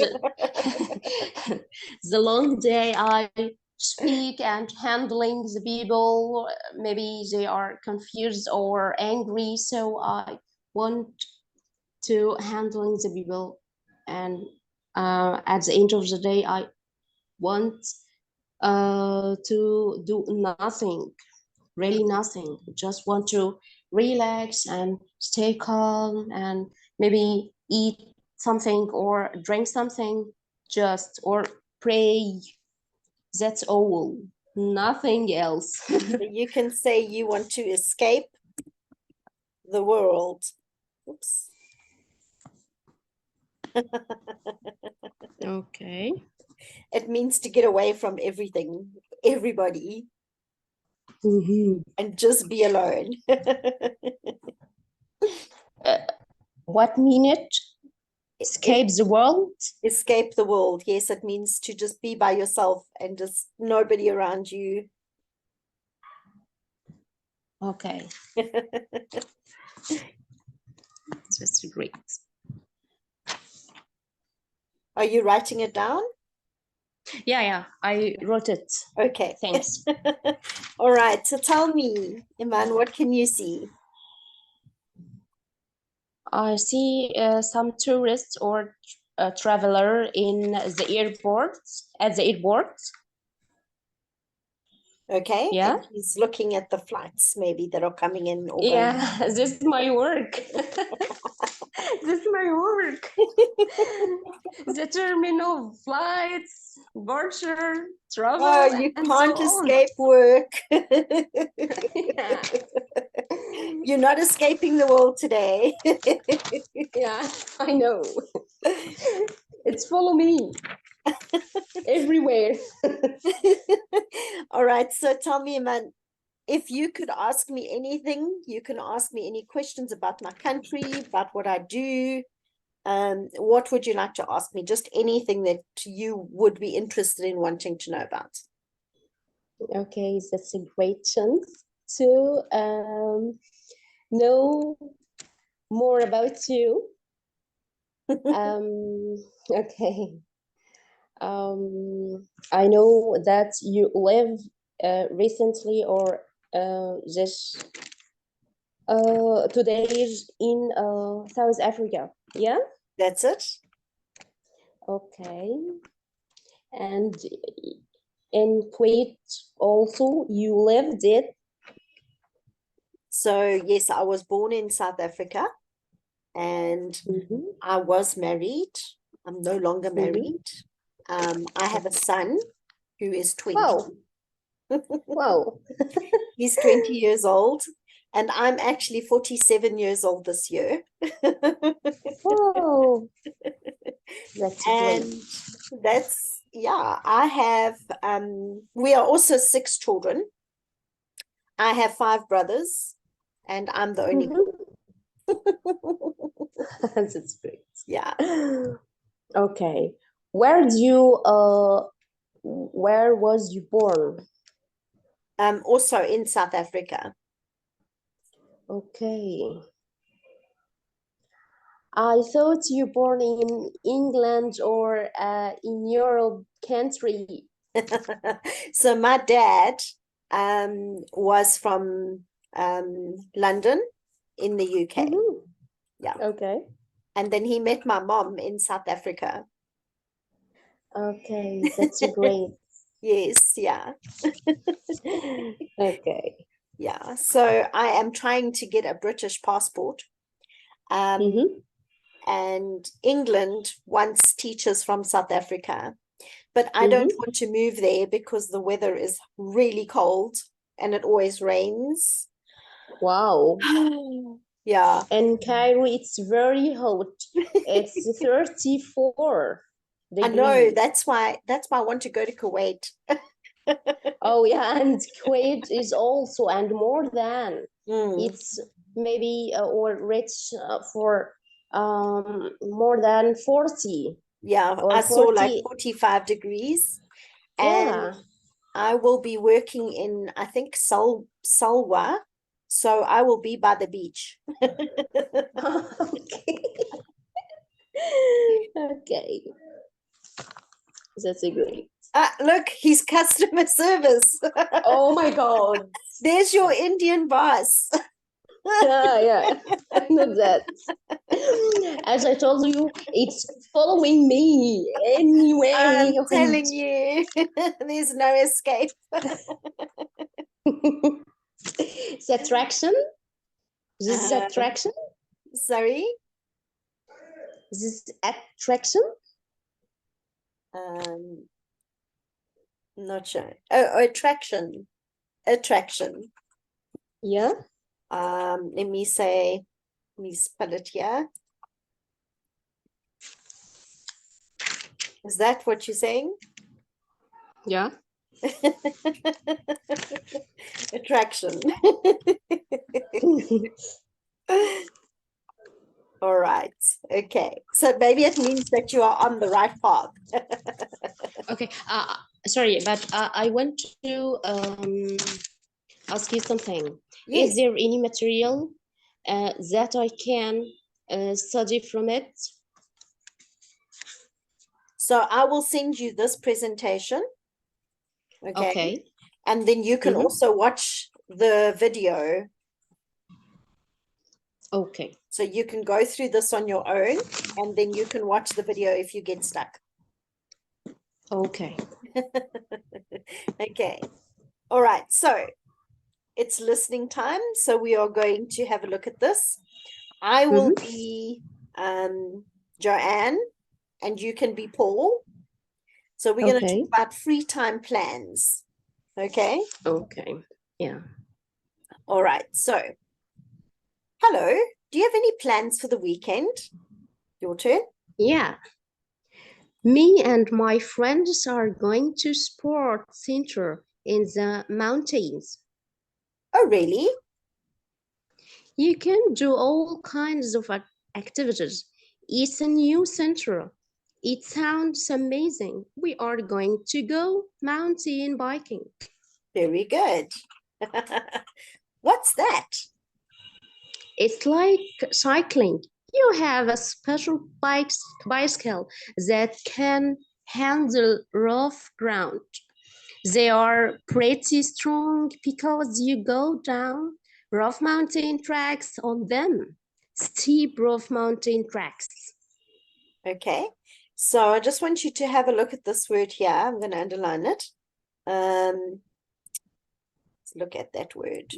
the long day I speak and handling the people, maybe they are confused or angry, so I want to handling the people, and at the end of the day I want to do nothing, really nothing, just want to relax and stay calm and maybe eat something or drink something, just or pray. That's all, nothing else. You can say you want to escape the world. Oops. Okay. It means to get away from everything, everybody, and just be alone. What mean it? Escape the world? Escape the world. Yes, it means to just be by yourself and just nobody around you. Okay. That's great. Are you writing it down? Yeah, I wrote it. Okay. Thanks. All right. So tell me, Iman, what can you see? I see some tourists or traveler in the airport, at the airport. Okay. Yeah. And he's looking at the flights maybe that are coming in or going. Yeah, this is my work. This is my work. The terminal, flights, voucher, travel. Oh, you and can't so escape work. Yeah. You're not escaping the world today. Yeah, I know. It's follow me everywhere. All right. So tell me, Iman, if you could ask me anything, you can ask me any questions about my country, about what I do. What would you like to ask me? Just anything that you would be interested in wanting to know about. Okay, that's a great chance to know more about you. Okay. I know that you live recently or this today in South Africa. Yeah. That's it. Okay. And in Kuwait also you lived it. So yes, I was born in South Africa and I was married. I'm no longer married. I have a son who is 20. Wow. Wow. He's 20 years old, and I'm actually 47 years old this year. Wow. That's great. And that's, yeah, I have, we are also 6 children. I have 5 brothers, and I'm the only girl. That's great. Yeah. Okay. Where was you born? Also in South Africa. Okay. I thought you born in England or in your country. So my dad was from London in the UK. Yeah. Okay. And then he met my mom in South Africa. Okay, that's great. Yes, yeah. Okay. Yeah. So I am trying to get a British passport. And England wants teachers from South Africa. But I don't want to move there because the weather is really cold and it always rains. Wow. Yeah. In Cairo, it's very hot. It's 34 I degrees. know, that's why I want to go to Kuwait. Oh yeah, and Kuwait is also, and more than it's maybe or rich for more than 40. Yeah, or I saw 40. like 45 degrees. Yeah. And I will be working in, I think, Salwa. So I will be by the beach. Okay. Okay. That's a great. Look, he's customer service. Oh my God. There's your Indian boss. Yeah, I know that. As I told you, it's following me anyway. I'm telling you, there's no escape. It's attraction. This is attraction. Sorry? This is attraction. Not sure. Oh, attraction. Attraction. Yeah. Let me spell it here. Is that what you're saying? Yeah. Attraction. All right. Okay. So maybe it means that you are on the right path. Okay. Sorry, but I want to ask you something. Yes. Is there any material that I can study from it? So I will send you this presentation. Okay. And then you can also watch the video. Okay. So you can go through this on your own, and then you can watch the video if you get stuck. Okay. Okay. All right. So it's listening time. So we are going to have a look at this. I will be Joanne, and you can be Paul. So we're going to talk about free time plans. Okay. Okay. Yeah. All right. So, hello. Do you have any plans for the weekend? Your turn. Yeah. Me and my friends are going to sports center in the mountains. Oh, really? You can do all kinds of activities. It's a new center. It sounds amazing. We are going to go mountain biking. Very good. What's that? It's like cycling. You have a special bicycle that can handle rough ground. They are pretty strong because you go down rough mountain tracks on them. Steep rough mountain tracks. Okay. So I just want you to have a look at this word here. I'm going to underline it. Let's look at that word.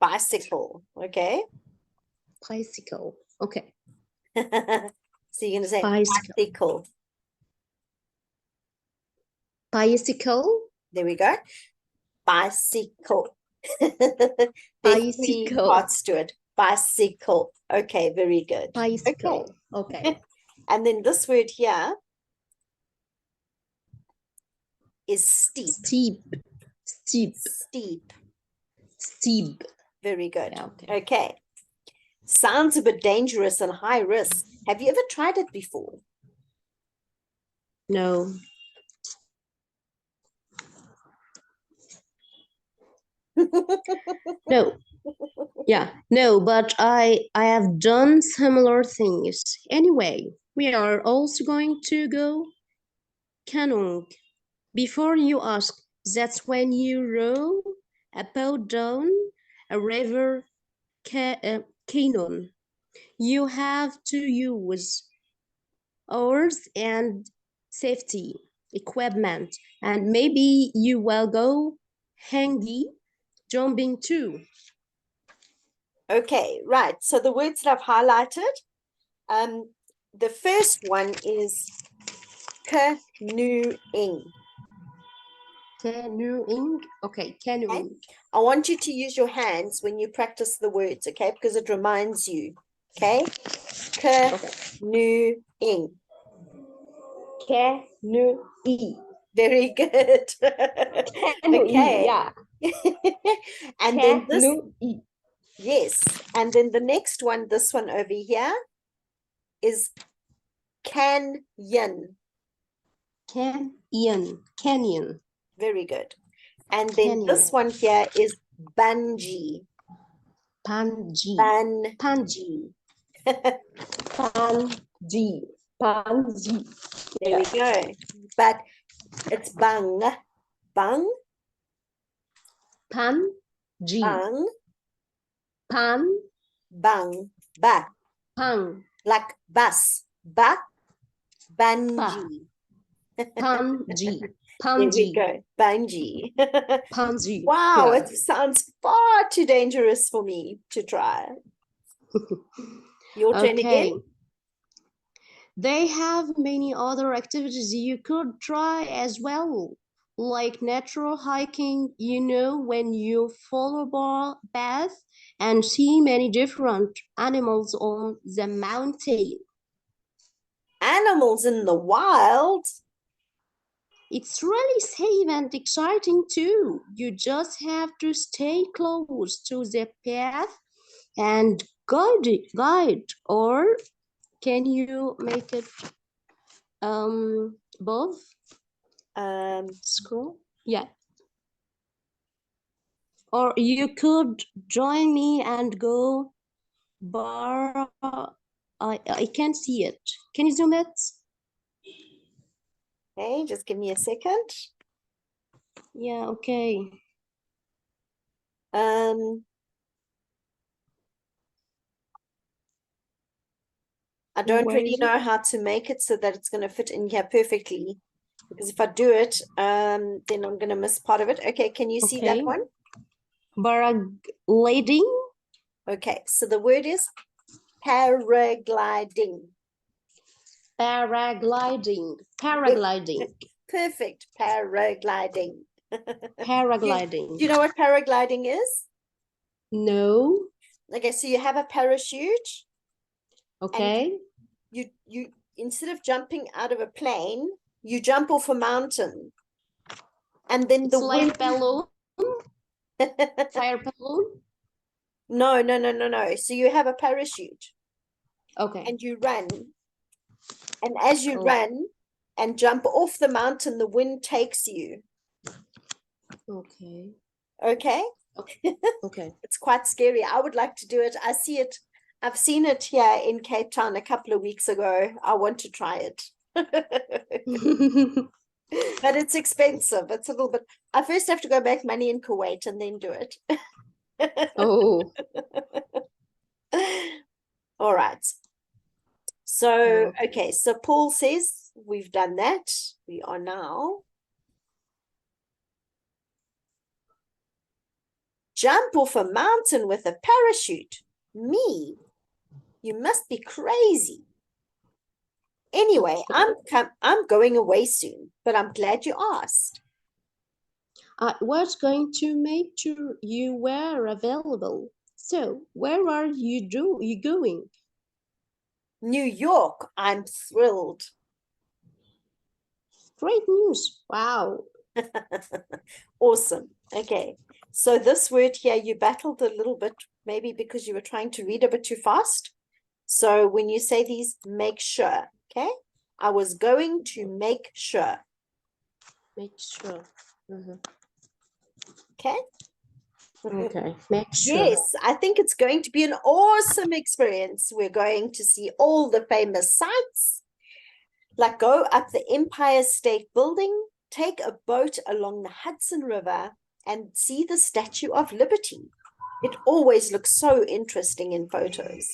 Bicycle. Okay. Bicycle. Okay. So you're going to say Bicycle. bicycle. Bicycle. There we go. Bicycle. There's three Bicycle. parts to it. Bicycle. Okay, very good. Bicycle. Okay. And then this word here is steep. Steep. Steep. Steep. Steep. Very good. Yeah, Okay. Sounds a bit dangerous and high risk. Have you ever tried it before? No. No. Yeah, no, but I have done similar things. Anyway, we are also going to go canoeing. Before you ask, that's when you row a boat down a river canyon. You have to use oars and safety equipment, and maybe you will go hanging jumping too. Okay, right. So the words that I've highlighted, the first one is canoeing. Canoeing. Okay, canoeing. Okay? I want you to use your hands when you practice the words, okay? Because it reminds you, okay? Canoeing. Canoeing. Very good. Okay. Yeah. And then this, Canoeing. yes. And then the next one, this one over here is canyon. Canyon. Canyon. Very good. And then this one here is bungee. Bungee. Bungee. Bungee. Bungee. There we go. But it's bung. Bung. Bungee. Bung. Bung. Bung. Ba. Bung. Like bus. Ba. Bungee. Bungee. There we Bungee. go. Bungee. Bungee. Wow, Yeah. it sounds far too dangerous for me to try. Your turn again. They have many other activities you could try as well, like natural hiking, when you follow a path and see many different animals on the mountain. Animals in the wild? It's really safe and exciting too. You just have to stay close to the path and guide, or can you make it both? Scroll? Yeah. Or you could join me and go bar. I can't see it. Can you zoom it? Okay, just give me a second. Yeah, okay. I don't really know how to make it so that it's going to fit in here perfectly. Because if I do it, then I'm going to miss part of it. Okay, can you see that one? Paragliding. Okay, so the word is paragliding. Paragliding. Paragliding. Perfect. Paragliding. Paragliding. Do you know what paragliding is? No. Okay, so you have a parachute. Okay. You instead of jumping out of a plane, you jump off a mountain. And then it's like balloon. Fire balloon. No. So you have a parachute. Okay. And you run. And as you run and jump off the mountain, the wind takes you. Okay. Okay. Okay. It's quite scary. I would like to do it. I see it. I've seen it here in Cape Town a couple of weeks ago. I want to try it. But it's expensive. It's a little bit. I first have to go make money in Kuwait and then do it. Oh, All right. So, okay. okay. So Paul says we've done that. We are now jump off a mountain with a parachute. Me? You must be crazy. Anyway, I'm going away soon, but I'm glad you asked. I was going to make sure you were available. So, where are you going? New York, I'm thrilled. Great news. Wow. Awesome. Okay. So this word here, you battled a little bit, maybe because you were trying to read a bit too fast. So when you say these, make sure. Okay. I was going to make sure. Make sure. Okay. Okay. Make sure. Yes, I think it's going to be an awesome experience. We're going to see all the famous sites, like go up the Empire State Building, take a boat along the Hudson River, and see the Statue of Liberty. It always looks so interesting in photos.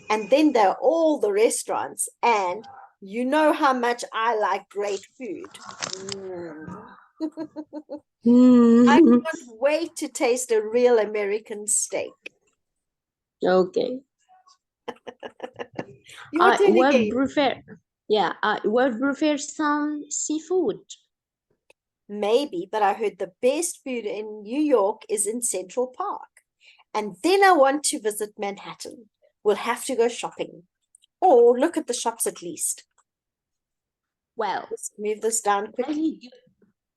And then there are all the restaurants, and you know how much I like great food. I can't wait to taste a real American steak. Okay. Your I turn would again. prefer. Yeah, I would prefer some seafood. Maybe, but I heard the best food in New York is in Central Park. And then I want to visit Manhattan. We'll have to go shopping. Or look at the shops at least. Well, Let's move this down quickly. really good.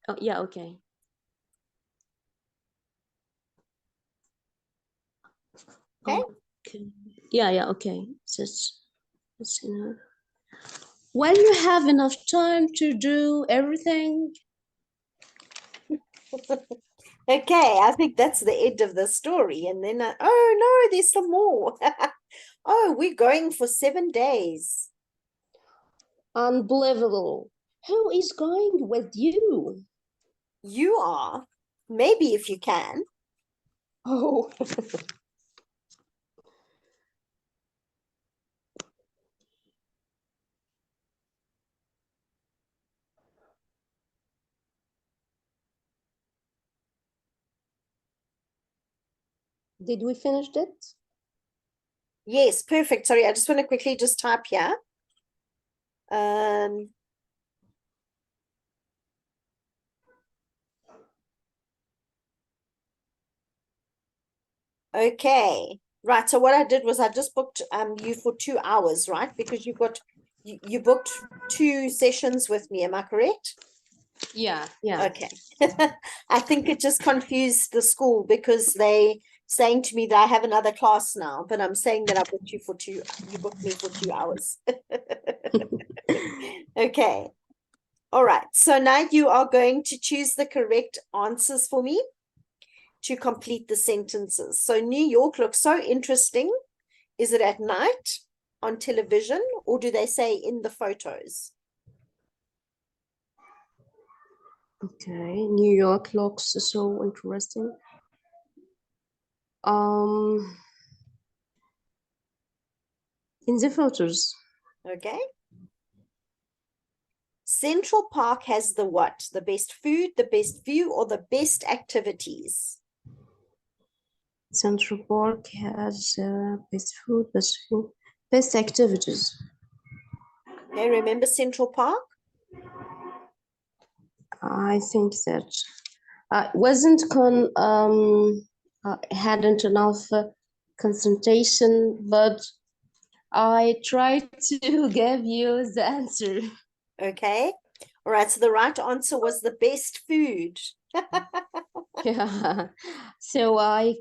Oh, yeah, okay. Okay. Okay. Yeah, okay. Just, Well, you have enough time to do everything. Okay, I think that's the end of the story. And then, oh no, there's some more. Oh, we're going for 7 days. Unbelievable. Who is going with you? You are. Maybe if you can. Oh. Did we finish it? Yes, perfect. Sorry, I just want to quickly just type here. Okay. Right. So what I did was I just booked you for 2 hours, right? Because you booked 2 sessions with me. Am I correct? Yeah. Okay. I think it just confused the school because they saying to me that I have another class now, but I'm saying that I booked you booked me for 2 hours. Okay. All right. So now you are going to choose the correct answers for me to complete the sentences. So New York looks so interesting. Is it at night on television, or do they say in the photos? Okay, New York looks so interesting. In the photos. Okay. Central Park has the what? The best food, the best view, or the best activities? Central Park has best activities. Okay, remember Central Park? I think that hadn't enough concentration, but I tried to give you the answer. Okay. All right. So the right answer was the best food. Yeah. So I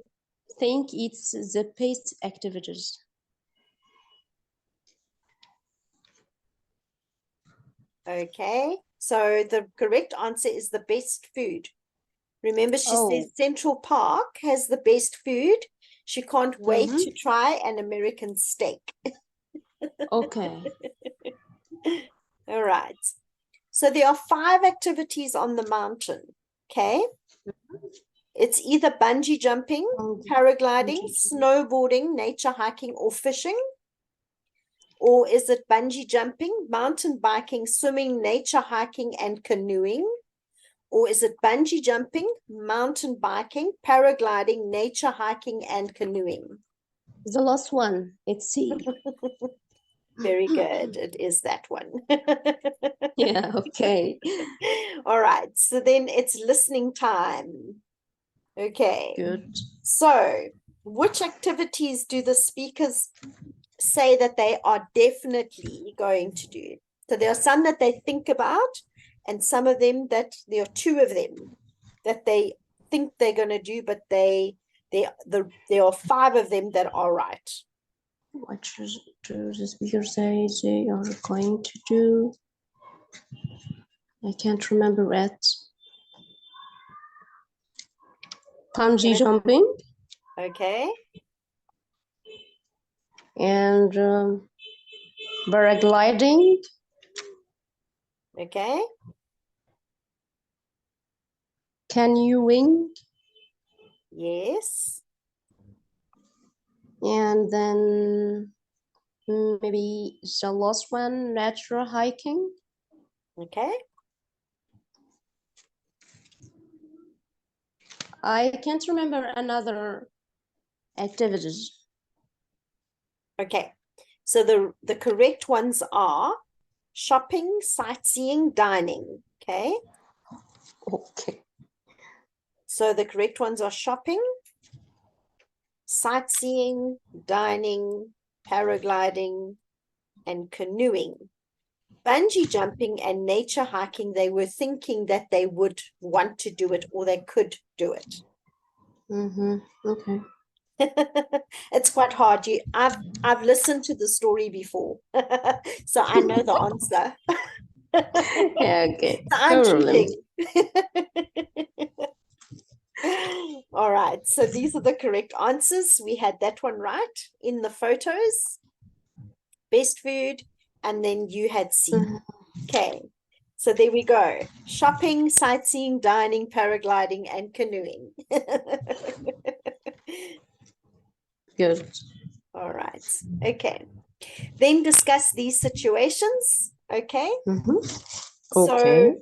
think it's the best activities. Okay. So the correct answer is the best food. Remember, she says Central Park has the best food. She can't wait to try an American steak. Okay. All right. So there are 5 activities on the mountain. Okay. It's either bungee jumping, paragliding, snowboarding, nature hiking, or fishing. Or is it bungee jumping, mountain biking, swimming, nature hiking, and canoeing? Or is it bungee jumping, mountain biking, paragliding, nature hiking, and canoeing? The last one, it's C. Very good. It is that one. Yeah, okay. All right. So then it's listening time. Okay. Good. So which activities do the speakers say that they are definitely going to do? So there are some that they think about, and some of them that there are 2 of them that they think they're going to do, but there are 5 of them that are right. What do the speakers say they are going to do? I can't remember it. Bungee jumping. Okay. And paragliding. Okay. Canoeing. Yes. And then maybe the last one, natural hiking. Okay. I can't remember another activities. Okay. So the correct ones are shopping, sightseeing, dining. Okay. Okay. So the correct ones are shopping, sightseeing, dining, paragliding, and canoeing. Bungee jumping and nature hiking, they were thinking that they would want to do it or they could do it. Okay. It's quite hard. I've listened to the story before, so I know the answer. Yeah, okay. So I'm No problem. cheating. All right, so these are the correct answers. We had that one right in the photos. Best food, and then you had C. Okay, so there we go. Shopping, sightseeing, dining, paragliding, and canoeing. Good. All right, okay. Then discuss these situations, okay? Okay. So,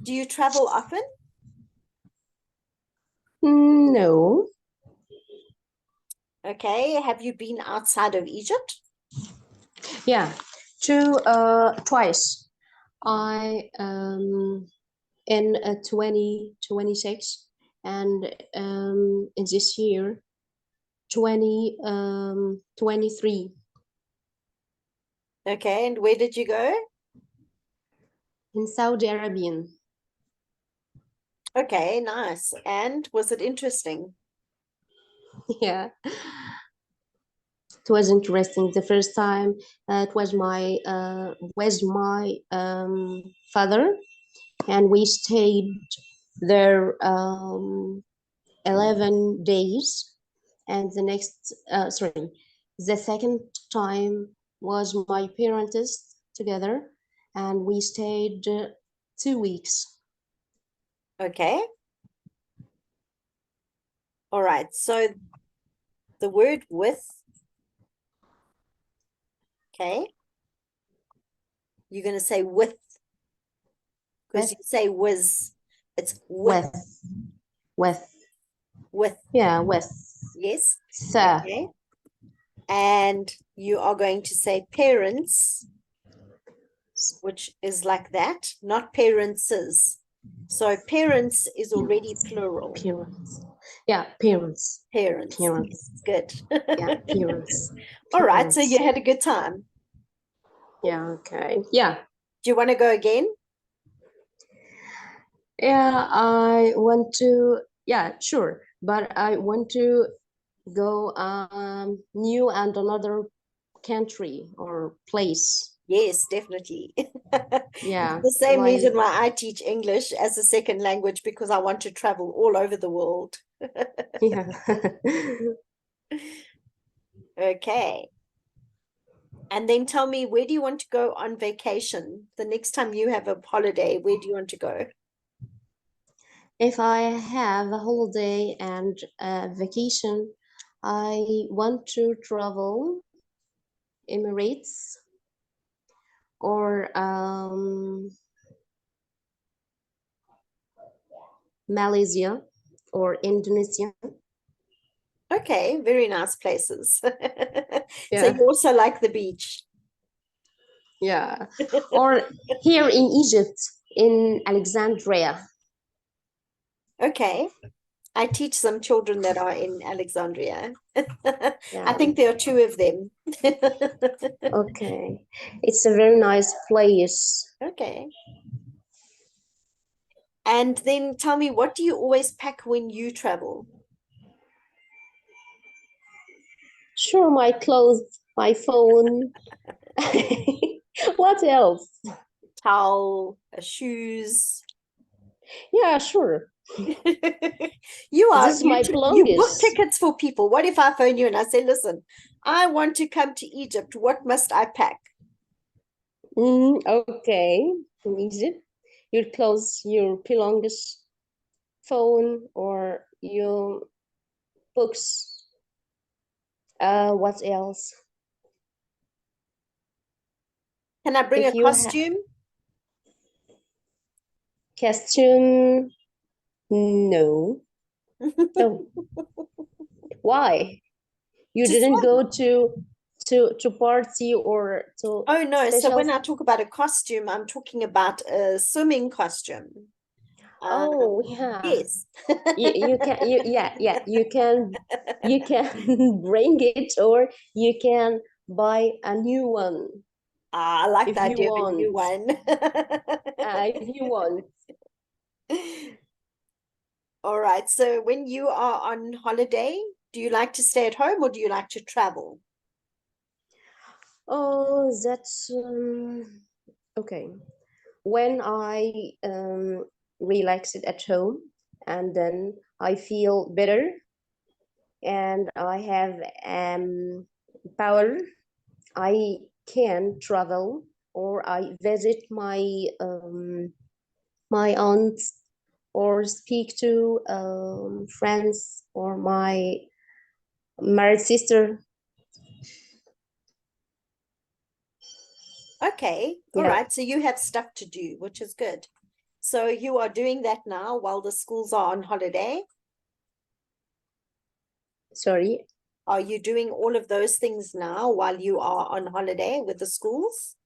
do you travel often? No. Okay, have you been outside of Egypt? Yeah, twice. I in 2026 and in this year 2023. Okay, and where did you go? In Saudi Arabia. Okay, nice. And was it interesting? Yeah, it was interesting. The first time it was my father, and we stayed there 11 days. And the second time was my parents together, and we stayed 2 weeks. Okay. All right, so the word with, okay, you're going to say with, because you say was, it's with. With. Yeah, with. Yes. So. Okay. And you are going to say parents, which is like that, not parents's. So parents is already plural. Parents. Yeah, parents. Parents. Parents. Good. Yeah, parents. All right, so you had a good time. Yeah, okay. Yeah. Do you want to go again? Yeah, I want to, yeah, sure. But I want to go new and another country or place. Yes, definitely. Yeah, It's the same like reason why I teach English as a second language, because I want to travel all over the world. yeah. Okay. And then tell me, where do you want to go on vacation? The next time you have a holiday, where do you want to go? If I have a holiday and a vacation, I want to travel Emirates or Malaysia or Indonesia. Okay, very nice places. So Yeah, you also like the beach. yeah. Or here in Egypt, in Alexandria. Okay. I teach some children that are in Alexandria. I Yeah, think there are two of them. okay. It's a very nice place. Okay. And then tell me, what do you always pack when you travel? Sure, my clothes, my phone. What else? Towel, shoes. Yeah, sure. You This is my you book belongings. tickets for people. What if I phone you and I say, listen, I want to come to Egypt. What must I pack? Okay, in Egypt, your clothes, your belongings, phone, or your books. What else? Can I bring a If you have costume? costume, no. Oh, why? You To didn't swim. go to party or to Oh no. So special. when I talk about a costume, I'm talking about a swimming costume. Oh, yeah. Yes. You can yeah, you can bring it, or you can buy a new one I like if the you idea of a new want. one. If you want. All right. So when you are on holiday, do you like to stay at home or do you like to travel? Oh, that's okay. When I relax it at home, and then I feel better, and I have power, I can travel, or I visit my aunts, or speak to friends, or my married sister. Okay. All Yeah, right. So you have stuff to do, which is good. So you are doing that now while the schools are on holiday. sorry, Are you doing all of those things now while you are on holiday with the schools?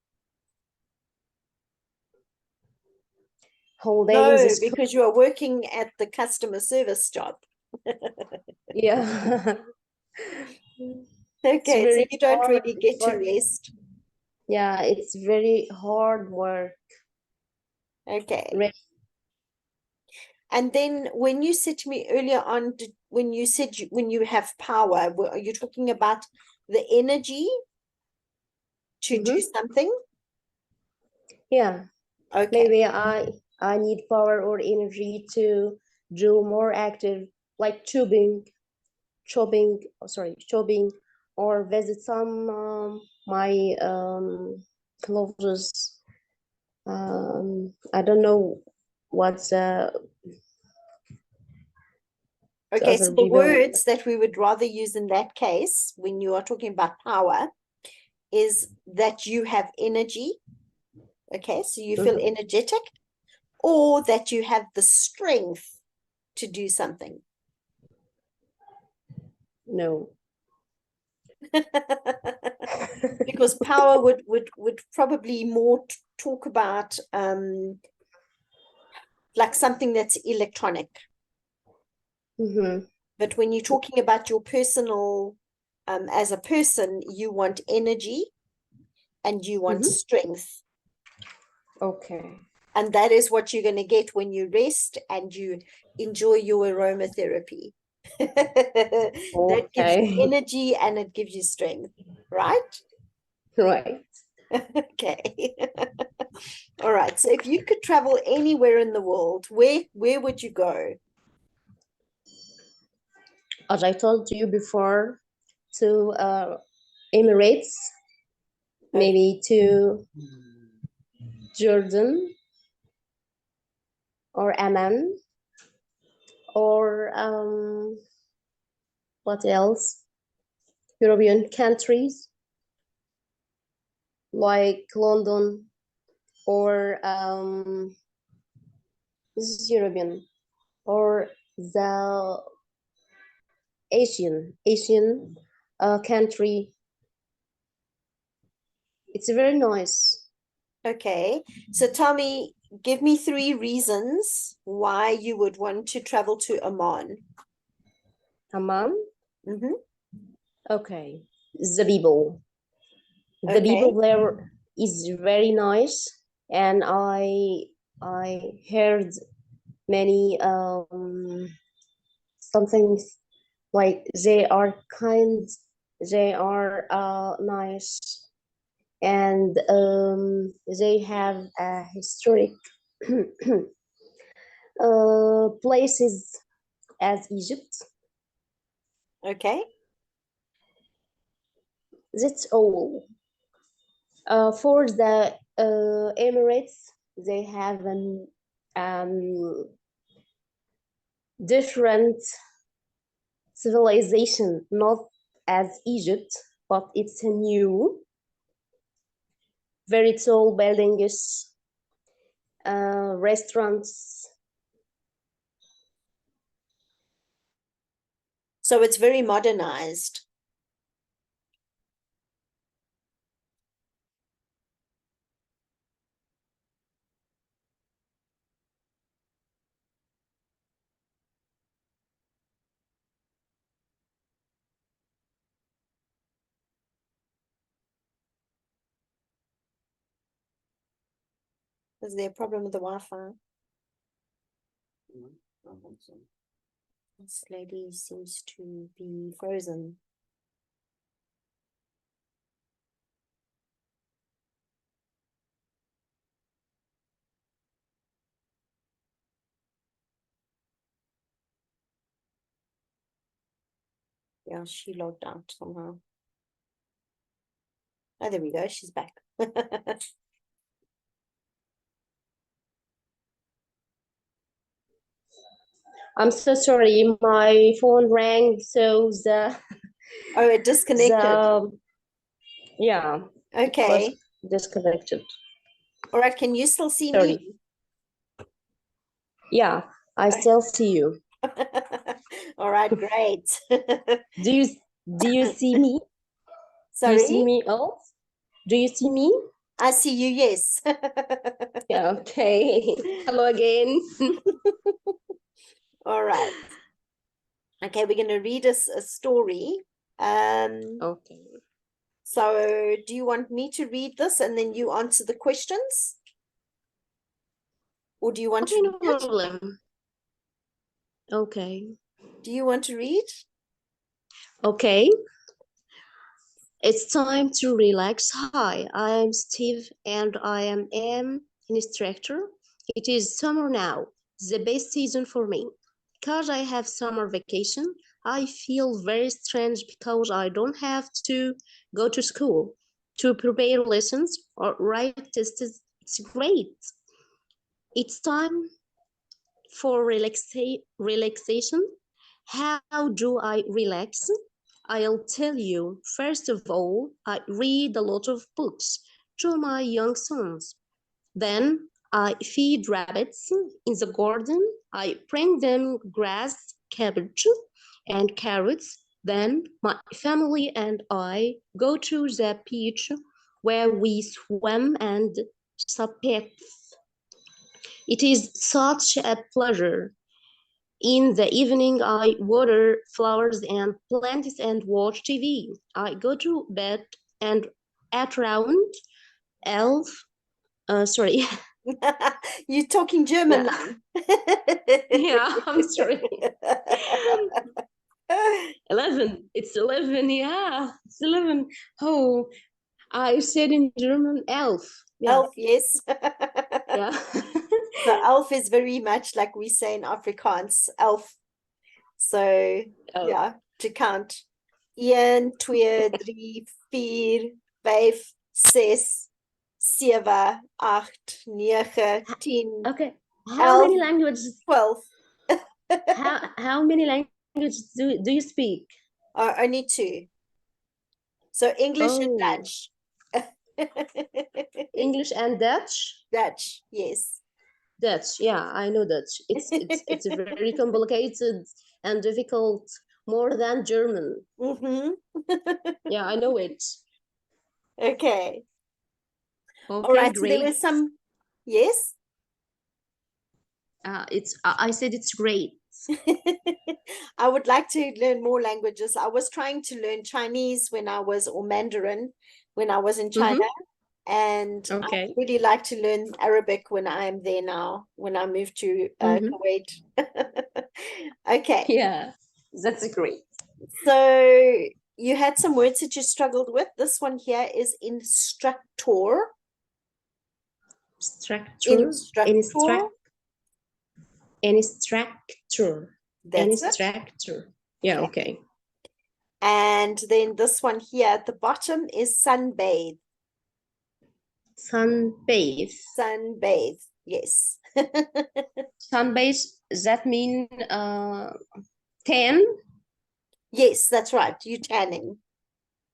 whole day in the No, school. because you are working at the customer service job. Yeah. It's Okay, so very you don't hard. really It's get to hard. rest. Yeah, it's very hard work. Okay. Re- And then when you said to me earlier on, when you said when you have power, are you talking about the energy to do Mhm. something? Yeah, Okay. maybe I need power or energy to do more active, like shopping, or visit some my clothes. I don't know what's the Okay, other so the people. words that we would rather use in that case, when you are talking about power, is that you have energy. Okay, so you feel Mhm. energetic, or that you have the strength to do something. No. Because power would probably more talk about like something that's electronic. Mhm. But when you're talking about your personal, as a person, you want energy and you want Mhm. strength. Okay. And that is what you're going to get when you rest and you enjoy your aromatherapy. That gives you Okay. energy and it gives you strength, right? Right. Okay. All right. So if you could travel anywhere in the world, where would you go? As I told you before, to Emirates, Okay. maybe to Jordan or Amman, or what else? European countries like London, or this is European, or the Asian country. It's very nice. Okay. So tell me, give me 3 reasons why you would want to travel to Oman. Amman. Mm-hmm. Okay. The people. The Okay. people there is very nice, and I heard many something like they are kind, they are nice, and they have a historic places as Egypt. Okay. That's all. For the Emirates, they have an different civilization, not as Egypt, but it's a new, very tall buildings, restaurants. So it's very modernized. Is there a problem with the Wi-Fi? This lady seems to be frozen. Yeah, she logged out somehow. Oh, there we go. She's back. I'm so sorry, my phone rang, so the Oh, it disconnected. Yeah, it was Okay. disconnected. All right. Can you still see Sorry. me? Yeah, I still see you. All right, great. Do you see me? Do you see Sorry, me else? Do you see me? I see you, yes. Yeah, okay. Hello again. All right. Okay, we're going to read us a story. Okay. So do you want me to read this and then you answer the questions? Or do you want Okay, to no read it? problem. Okay. Do you want to read? Okay. It's time to relax. Hi, I'm Steve and I am an instructor. It is summer now, the best season for me. Because I have summer vacation, I feel very strange because I don't have to go to school to prepare lessons or write tests. It's great. It's time for relaxation. How do I relax? I'll tell you. First of all, I read a lot of books to my young sons. Then I feed rabbits in the garden. I bring them grass, cabbage, and carrots. Then my family and I go to the beach where we swim and sunbathe. It is such a pleasure. In the evening, I water flowers and plants and watch TV. I go to bed and at around 12, sorry, You're talking German yeah, now. yeah, I'm sorry. 11, it's 11, yeah, it's 11. Oh, I said in German, elf. Yeah. Elf, yes. Yeah. So elf is very much like we say in Afrikaans, elf. So Oh. yeah, to count. 1, 2, 3, 4, 5, 6, 7, 8, 9, 10, Okay. How many 11, languages? 12. How many languages do you speak? Only 2. So English and Oh, Dutch. English and Dutch. Dutch, yes. Dutch, yeah, I know Dutch. It's very complicated and difficult, more than German. Yeah, I know it. Okay. All Okay, right. So there were great. some, yes. I said it's great. I would like to learn more languages. I was trying to learn Chinese or Mandarin when I was in China. And Okay. I really like to learn Arabic when I am there now, when I move to Kuwait. Okay. Yeah, that's great. So you had some words that you struggled with. This one here is instructor. Structure. Instructor. Instructor. That's it. Instructor. Yeah, okay. And then this one here at the bottom is sunbathe. Sunbathe. Sunbathe, yes. Sunbathe, that mean tan? Yes, that's right. You tanning.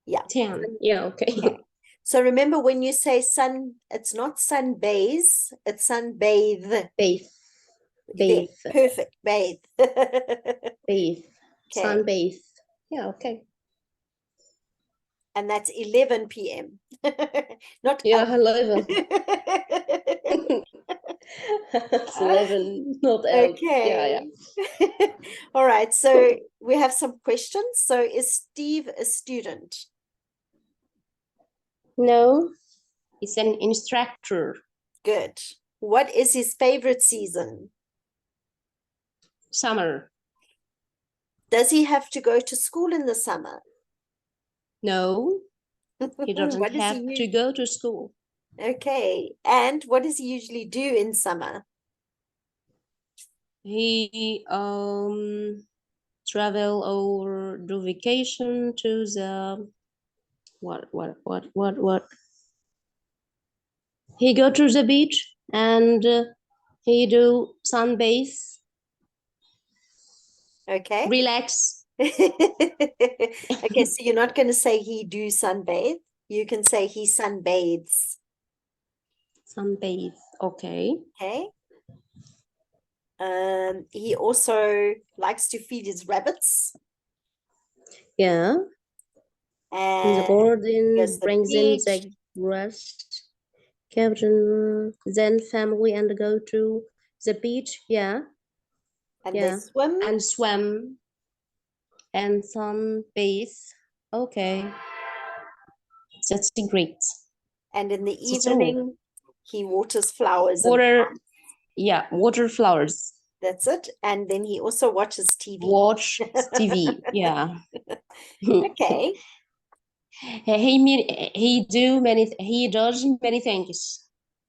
Yeah. Tan. Yeah, okay. Yeah. So remember when you say sun, it's not sunbathe, it's sunbathe. Bathe. There, Bathe. perfect. Bathe. Bathe. Okay. Sunbathe. Yeah, okay. And that's 11 p.m. Not Yeah, elf. 11. It's 11, not elf. Yeah, Okay. yeah. All right. So we have some questions. So is Steve a student? No, it's an instructor. Good. What is his favorite season? Summer. Does he have to go to school in the summer? No, he doesn't What does have to go to school. Okay. And what does he usually do in summer? He travel or do vacation to the what? He go to the beach and he do sunbathe. Okay. Relax. Okay, so you're not going to say he do sunbathe. You can say he sunbathes. Sunbathe. Okay. Okay. He also likes to feed his rabbits. Yeah. In the And garden, goes to the brings in beach. the grass, cabin, then family and go to the beach. Yeah. And Yeah. they swim. And swim and sunbathe. Okay. That's great. And in the That's all. evening, he waters flowers. Water, yeah, water flowers. That's it. And then he also watches TV. Watch TV. Yeah. Okay. He does many things.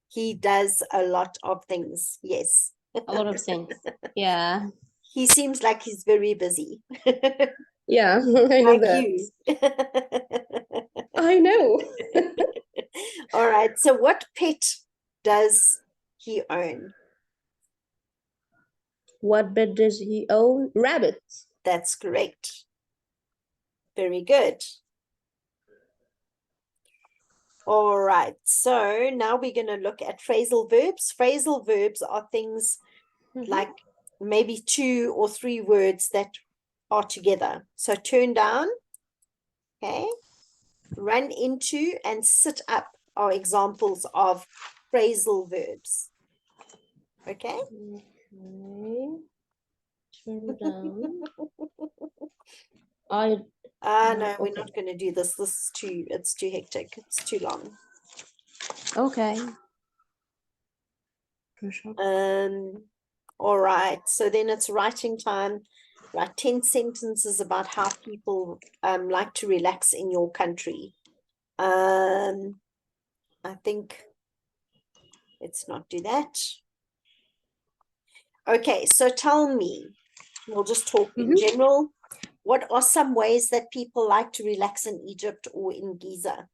He does a lot of things. Yes. A lot of things. Yeah. He seems like he's very busy. Yeah, I know Like that. you. I know. All right. So what pet does he own? What pet does he own? Rabbits. That's correct. Very good. All right. So now we're going to look at phrasal verbs. Phrasal verbs are things like maybe 2 or 3 words that are together. So turn down, okay, run into, and sit up are examples of phrasal verbs. Okay. Okay. Turn down. No, we're Okay. not going to do this. It's too hectic. It's too long. Okay. All right. So then it's writing time. Write 10 sentences about how people like to relax in your country. I think let's not do that. Okay, so tell me, we'll just talk in general. What are some ways that people like to relax in Egypt or in Giza?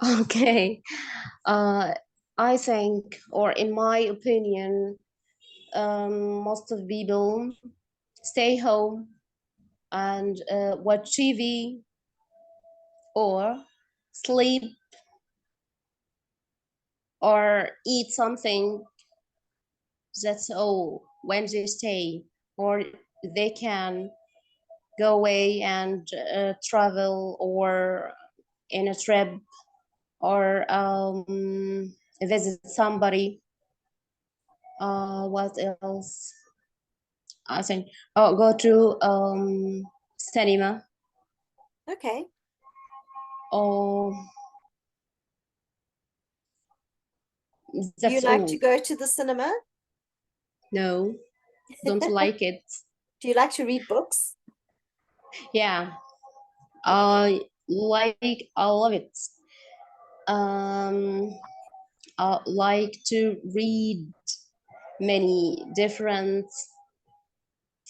Okay. I think, or in my opinion, most of people stay home and watch TV or sleep or eat something. That's all when they stay, or they can go away and travel or in a trip or visit somebody. What else? I think, oh, go to cinema. Okay. Oh, Do you that's like to all. go to the cinema? No, don't like it. Do you like to read books? Yeah, Okay. I love it. Um, I like to read many different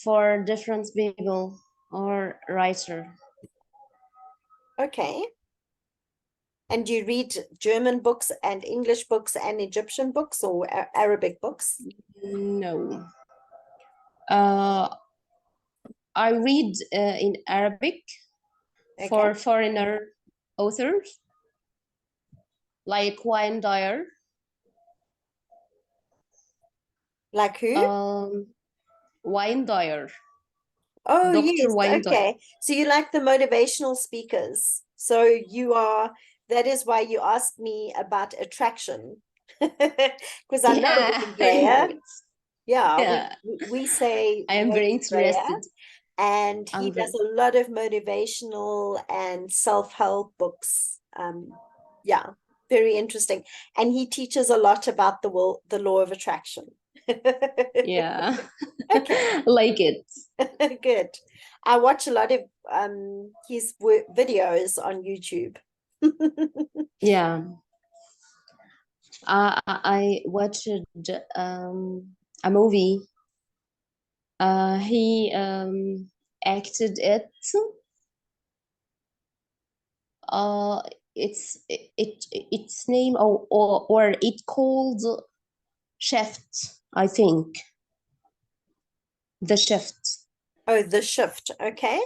for different people or writer. Okay. And do you read German books and English books and Egyptian books or Arabic books? No. Uh, I read in Arabic Okay. for foreigner authors like Wayne Dyer. Like who? Wayne Dyer, Oh, Dr. yes. Wayne Dyer. Okay. So you like the motivational speakers. So you are, that is why you asked me about attraction. Because I know Yeah, with I know Andrea, it. yeah, Yeah, we say I am Wayne very Andrea, interested. and he I'm does very, a lot of motivational and self-help books. Yeah, very interesting. And he teaches a lot about the law of attraction. yeah, Okay. like it. Good. I watch a lot of his videos on YouTube. Yeah, I watched a movie. He acted it. Uh, its name or it called Shift. I think the Shift. Oh, The Shift. Okay.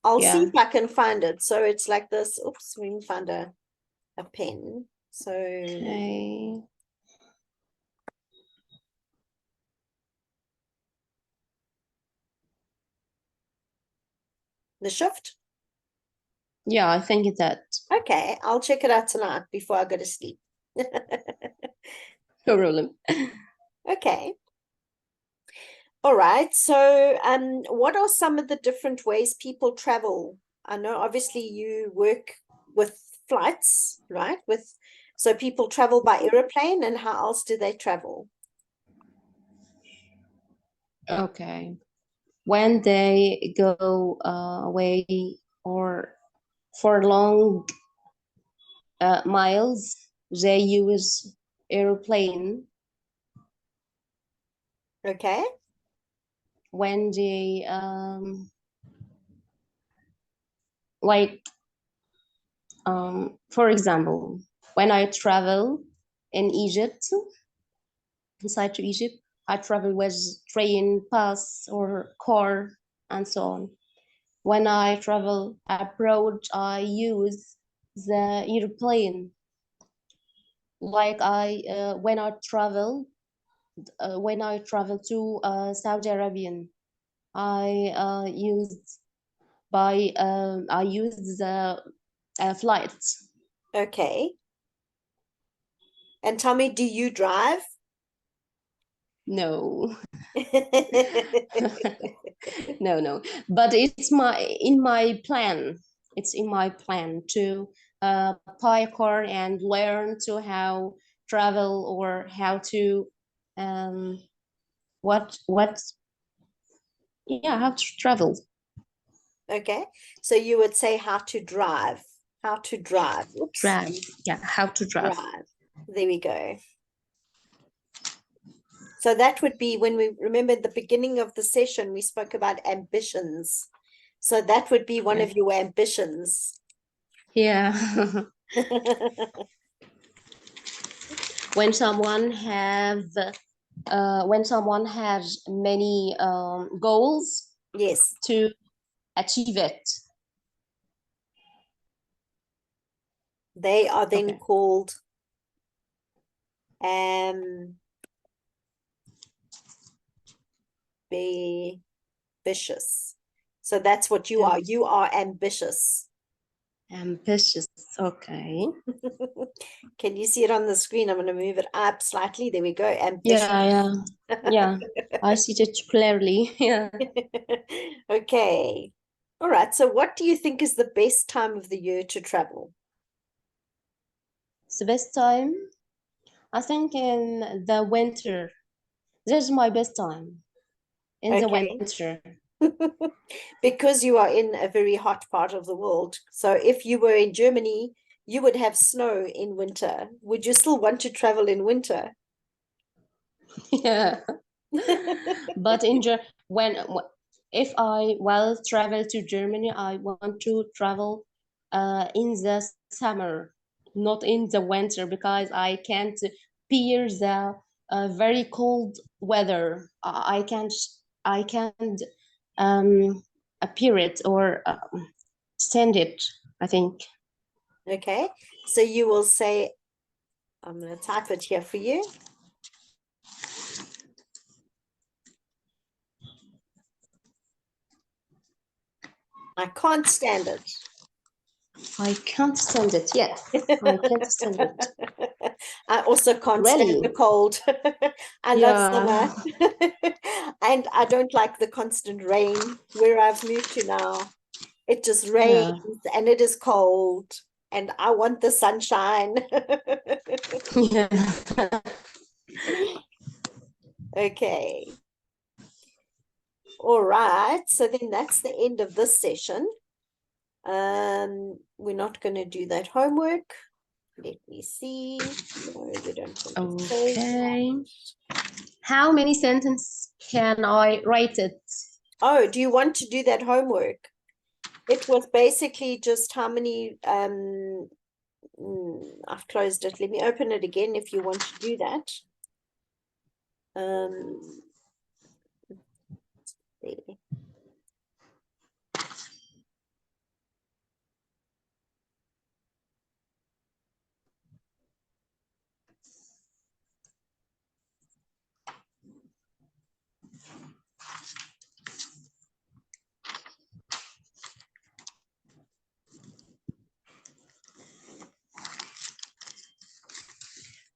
I'll see Yeah. if I can find it. So it's like this. Oops, we can find a pen. So Okay. The Shift. Yeah, I think that. Okay, I'll check it out tonight before I go to sleep. No problem. Okay. All right. So, what are some of the different ways people travel? I know obviously you work with flights, right? So people travel by aeroplane, and how else do they travel? Okay. When they go away or for long miles, they use airplane. Okay. When they like for example, when I travel in Egypt, inside to Egypt, I travel with train, bus, or car, and so on. When I travel abroad, I use the airplane. Like when I travel to Saudi Arabian, I used the flights. Okay. And tell me, do you drive? No, no. But it's in my plan. It's in my plan to buy a car and learn to how travel or how to um what yeah how to travel. Okay. So you would say how to drive. How to drive. Oops. Drive. Yeah, how to drive. Drive. There we go. So that would be when we remember at the beginning of the session, we spoke about ambitions. So that would be one of your ambitions. Yeah. When someone has many goals, yes, to achieve it, they are then called ambitious. So that's what you are. You are ambitious. Ambitious. Okay. Can you see it on the screen? I'm going to move it up slightly. There we go. Ambitious. Yeah. I see it clearly. Yeah. Okay. All right. So what do you think is the best time of the year to travel? It's the best time, I think, in the winter. This is my best time in the winter. Because you are in a very hot part of the world. So if you were in Germany, you would have snow in winter. Would you still want to travel in winter? Yeah. But if I travel to Germany, I want to travel in the summer, not in the winter, because I can't bear the very cold weather. I can't appear it or stand it, I think. Okay, so you will say, I'm going to type it here for you. I can't stand it. I can't stand it. Yeah, I can't stand it. I also can't stand the cold. I love summer. And I don't like the constant rain where I've moved to now. It just rains and it is cold and I want the sunshine. Yeah. Okay. All right. So then that's the end of this session. We're not going to do that homework. Let me see. No, we don't want to say that. How many sentences can I write it? Oh, do you want to do that homework? It was basically just how many, I've closed it. Let me open it again if you want to do that. There.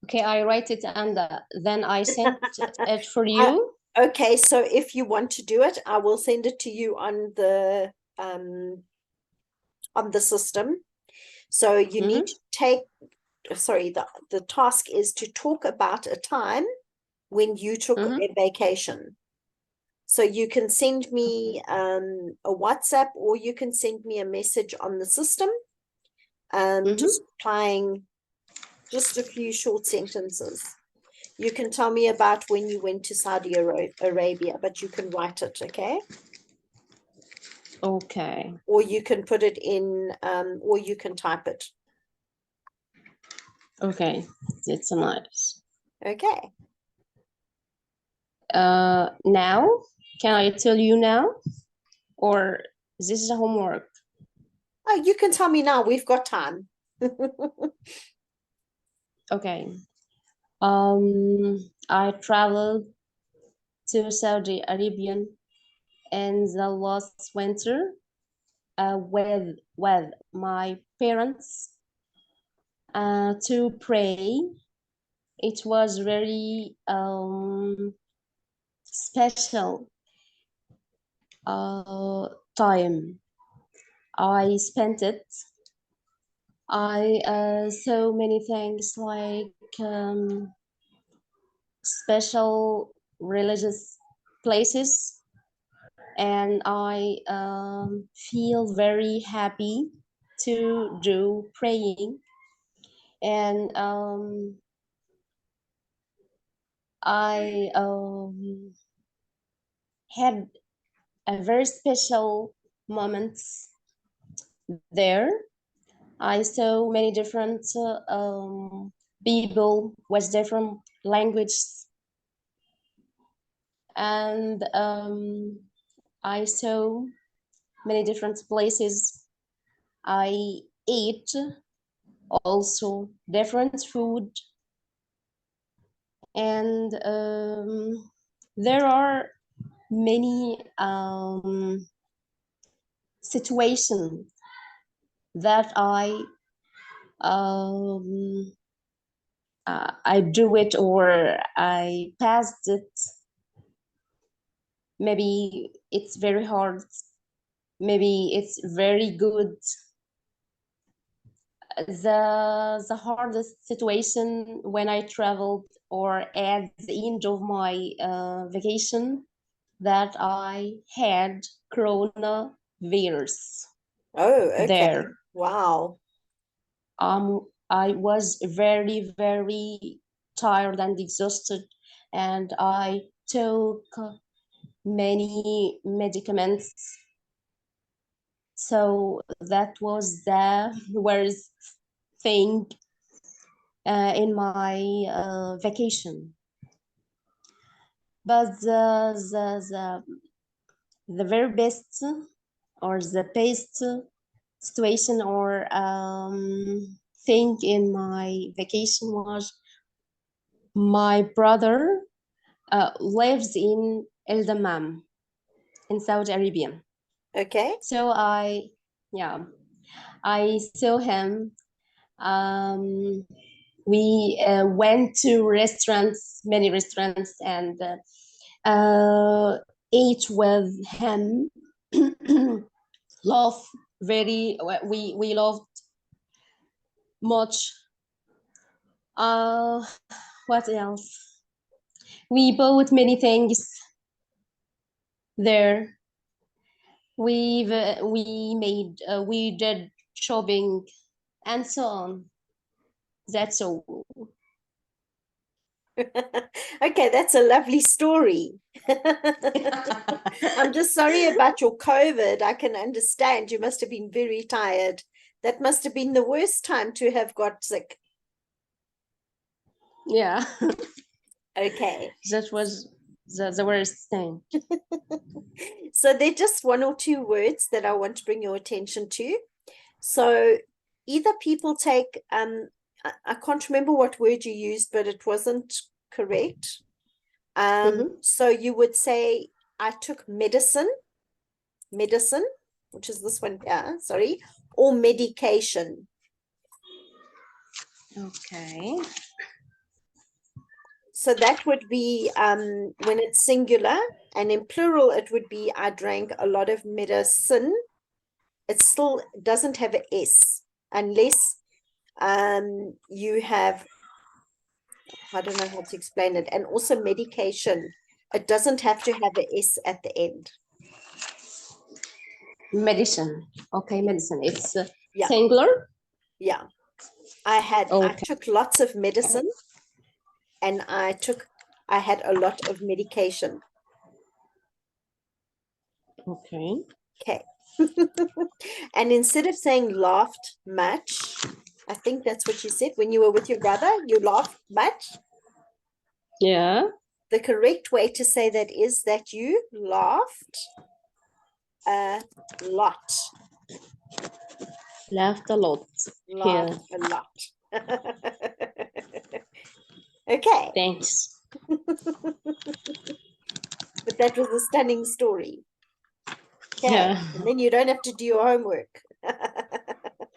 Okay, I write it and then I send it for you. Okay, so if you want to do it, I will send it to you on the system. So you need to take, sorry, the task is to talk about a time when you took a vacation. So you can send me a WhatsApp or you can send me a message on the system, just applying just a few short sentences. You can tell me about when you went to Saudi Arabia, but you can write it, okay? Okay. Or you can put it in, or you can type it. Okay, it's nice. Okay. Now, can I tell you now? Or this is a homework? Oh, you can tell me now. We've got time. Okay. I traveled to Saudi Arabia in the last winter with my parents to pray. It was very special time. I spent it. I saw many things like special religious places, and I feel very happy to do praying, and I had a very special moments there. I saw many different people with different languages, and I saw many different places. I ate also different food, and there are many situations that um, I do it or I passed it. Maybe it's very hard. Maybe it's very good. The hardest situation when I traveled or at the end of my vacation, that I had coronavirus. Oh, okay. There. Wow. I was very, very tired and exhausted, and I took many medicaments. So that was the worst thing in my vacation. But the very best or the best situation or thing in my vacation was my brother lives in El Dammam in Saudi Arabia. Okay. So I saw him. We went to restaurants, many restaurants, and ate with him. Love very. We loved much. What else? We bought many things there. We did shopping and so on. That's all. Okay, that's a lovely story. I'm just sorry about your COVID. I can understand you must have been very tired. That must have been the worst time to have got sick. Yeah. Okay. That was the worst thing. So there are just one or two words that I want to bring your attention to. So either people take, I can't remember what word you used, but it wasn't correct. So you would say, I took medicine, which is this one here, sorry, or medication. Okay. So that would be when it's singular, and in plural, it would be I drank a lot of medicine. It still doesn't have an S unless you have, I don't know how to explain it, and also medication. It doesn't have to have an S at the end. Medicine. Okay, medicine. It's Yeah. singular. Yeah. I took lots of medicine, and I had a lot of medication. Okay. Okay. And instead of saying laughed much, I think that's what you said when you were with your brother, you laughed much. Yeah. The correct way to say that is that you laughed a lot. Laughed a lot. Laughed a lot. Okay. Thanks. But that was a stunning story. Okay. Yeah. And then you don't have to do your homework.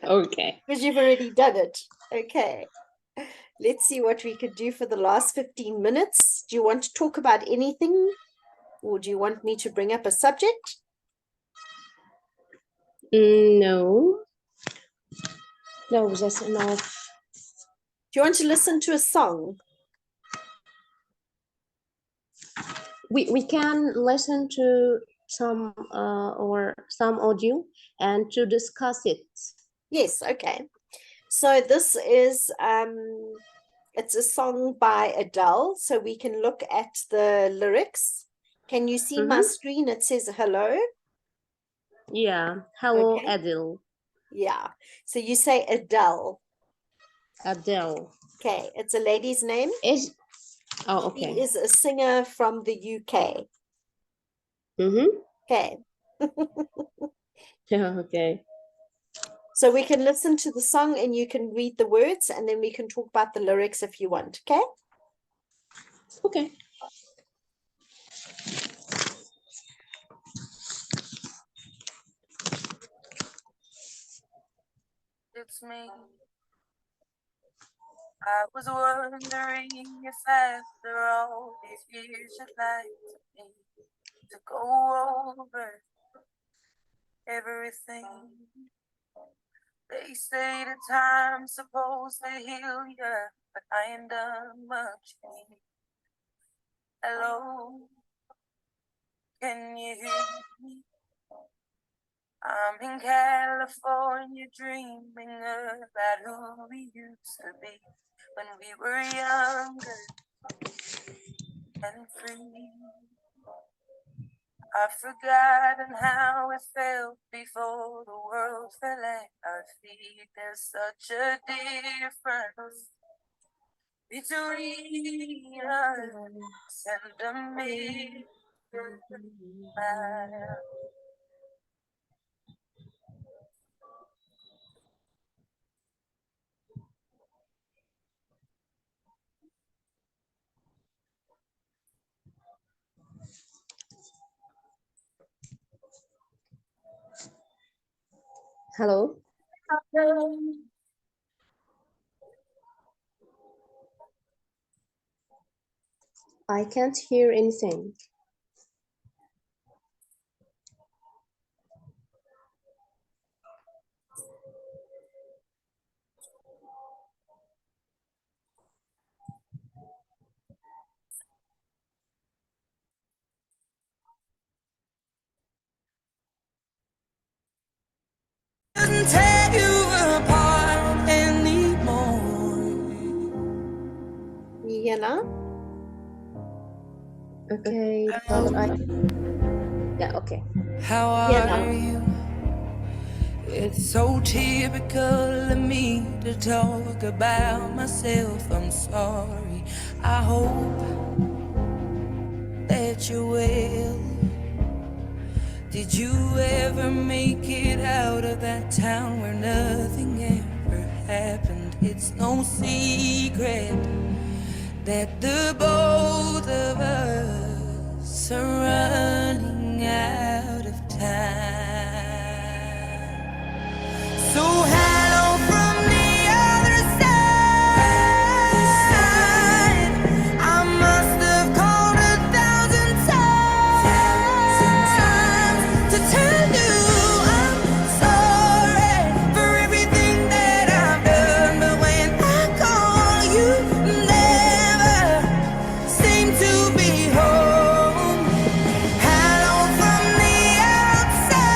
Okay. Because you've already done it. Okay. Let's see what we could do for the last 15 minutes. Do you want to talk about anything? Or do you want me to bring up a subject? No. No, that's enough. Do you want to listen to a song? We can listen to some or some audio and to discuss it. Yes, okay. So this is it's a song by Adele, so we can look at the lyrics. Can you see my screen? It says hello. Yeah. Hello, Okay. Adele. Yeah. So you say Adele. Adele. Okay, it's a lady's name. Oh, okay. She is a singer from the UK. Okay. Okay. So we can listen to the song and you can read the words and then we can talk about the lyrics if you want, okay? Okay. It's me. I was wondering if after all these years you'd like me to go over everything. They say the time's supposed to heal you, but I ain't done much. Hello, can you hear me? I'm in California dreaming about who we used to be when we were younger and free. I've forgotten how it felt before the world fell at our feet. There's such a difference between us and a million miles. Hello. I can't hear anything. Doesn't tear you apart anymore. Yana? Okay, but yeah, okay. How are you? It's so typical of me to talk about myself. I'm sorry. I hope that you're well. Did you ever make it out of that town where nothing ever happened? It's no secret that the both of us are running out of time. So hello from the other side. I must have called 1,000 times to tell you I'm sorry for everything that I've done. But when I call, you never seem to be home. Hello from the outside.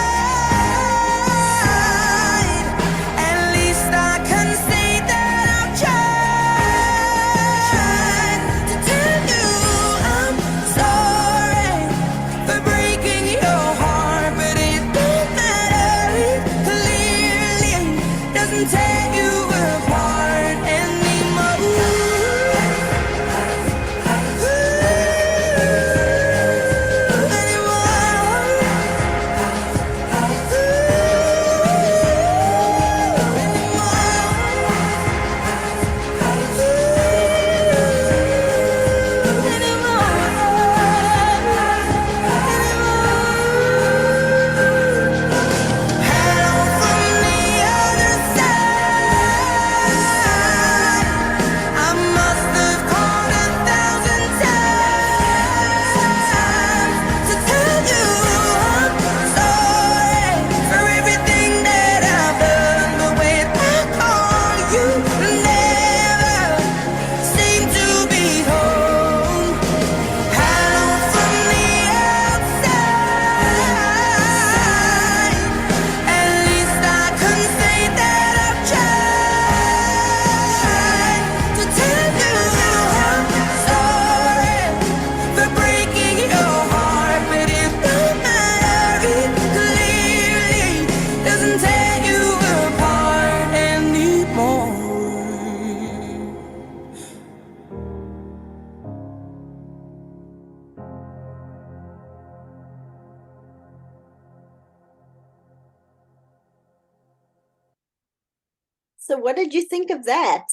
So what did you think of that?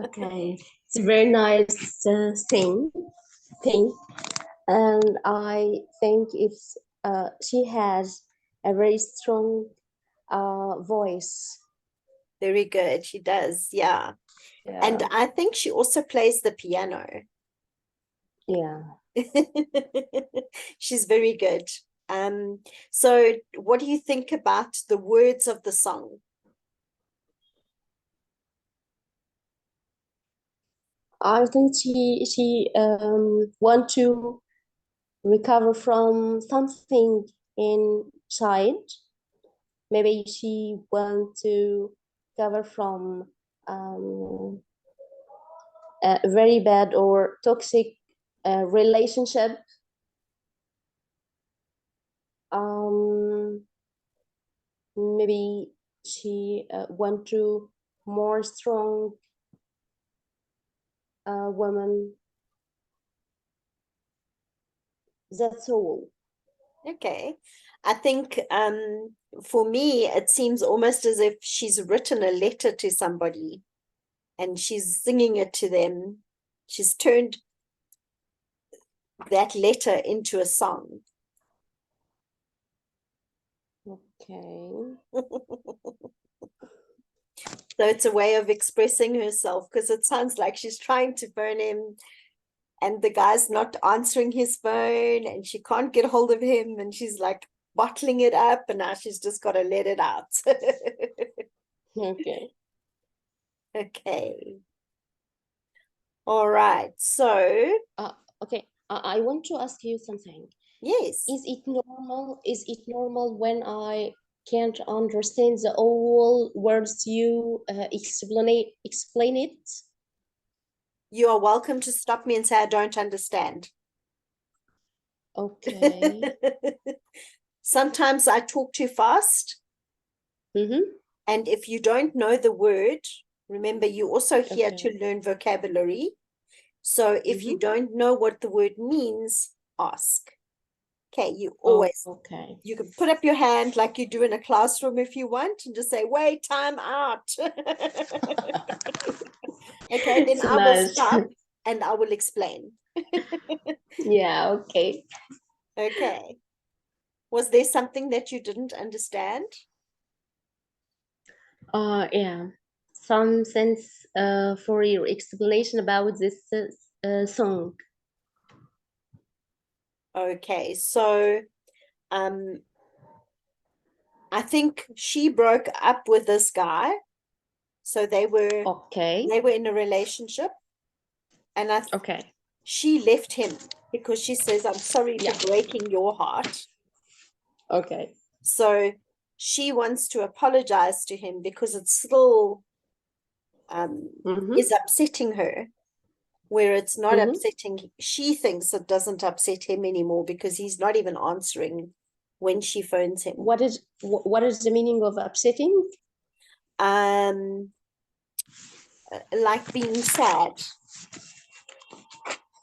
Okay, it's a very nice thing, and I think it's she has a very strong voice. Very good. She does. Yeah. And Yeah, I think she also plays the piano. yeah. She's very good. So what do you think about the words of the song? I think she want to recover from something inside. Maybe she want to recover from a very bad or toxic relationship. Maybe she want to more strong woman. That's all. Okay. I think for me, it seems almost as if she's written a letter to somebody and she's singing it to them. She's turned that letter into a song. Okay. So it's a way of expressing herself, because it sounds like she's trying to phone him and the guy's not answering his phone and she can't get hold of him and she's like bottling it up and now she's just got to let it out. Okay. Okay. All right. So, Okay. I want to ask you something. yes. Is it normal? Is it normal when I can't understand the whole words you explain it? You are welcome to stop me and say I don't understand. Okay. Sometimes I talk too fast. And if you don't know the word, remember, you're also here to learn vocabulary. So if you don't know what the word means, ask. Okay, you always, you can put up your hand like you do in a classroom if you want and just say, wait, time out. Okay, then So I will nice. stop and I will explain. Yeah, okay. Okay. Was there something that you didn't understand? Yeah. Some sense for your explanation about this song. Okay, so I think she broke up with this guy. So they were in a relationship. And she left him because she says, I'm sorry for breaking your heart. Okay. So she wants to apologize to him because it still is upsetting her, where it's not upsetting. She thinks it doesn't upset him anymore because he's not even answering when she phones him. What is the meaning of upsetting? Like being sad.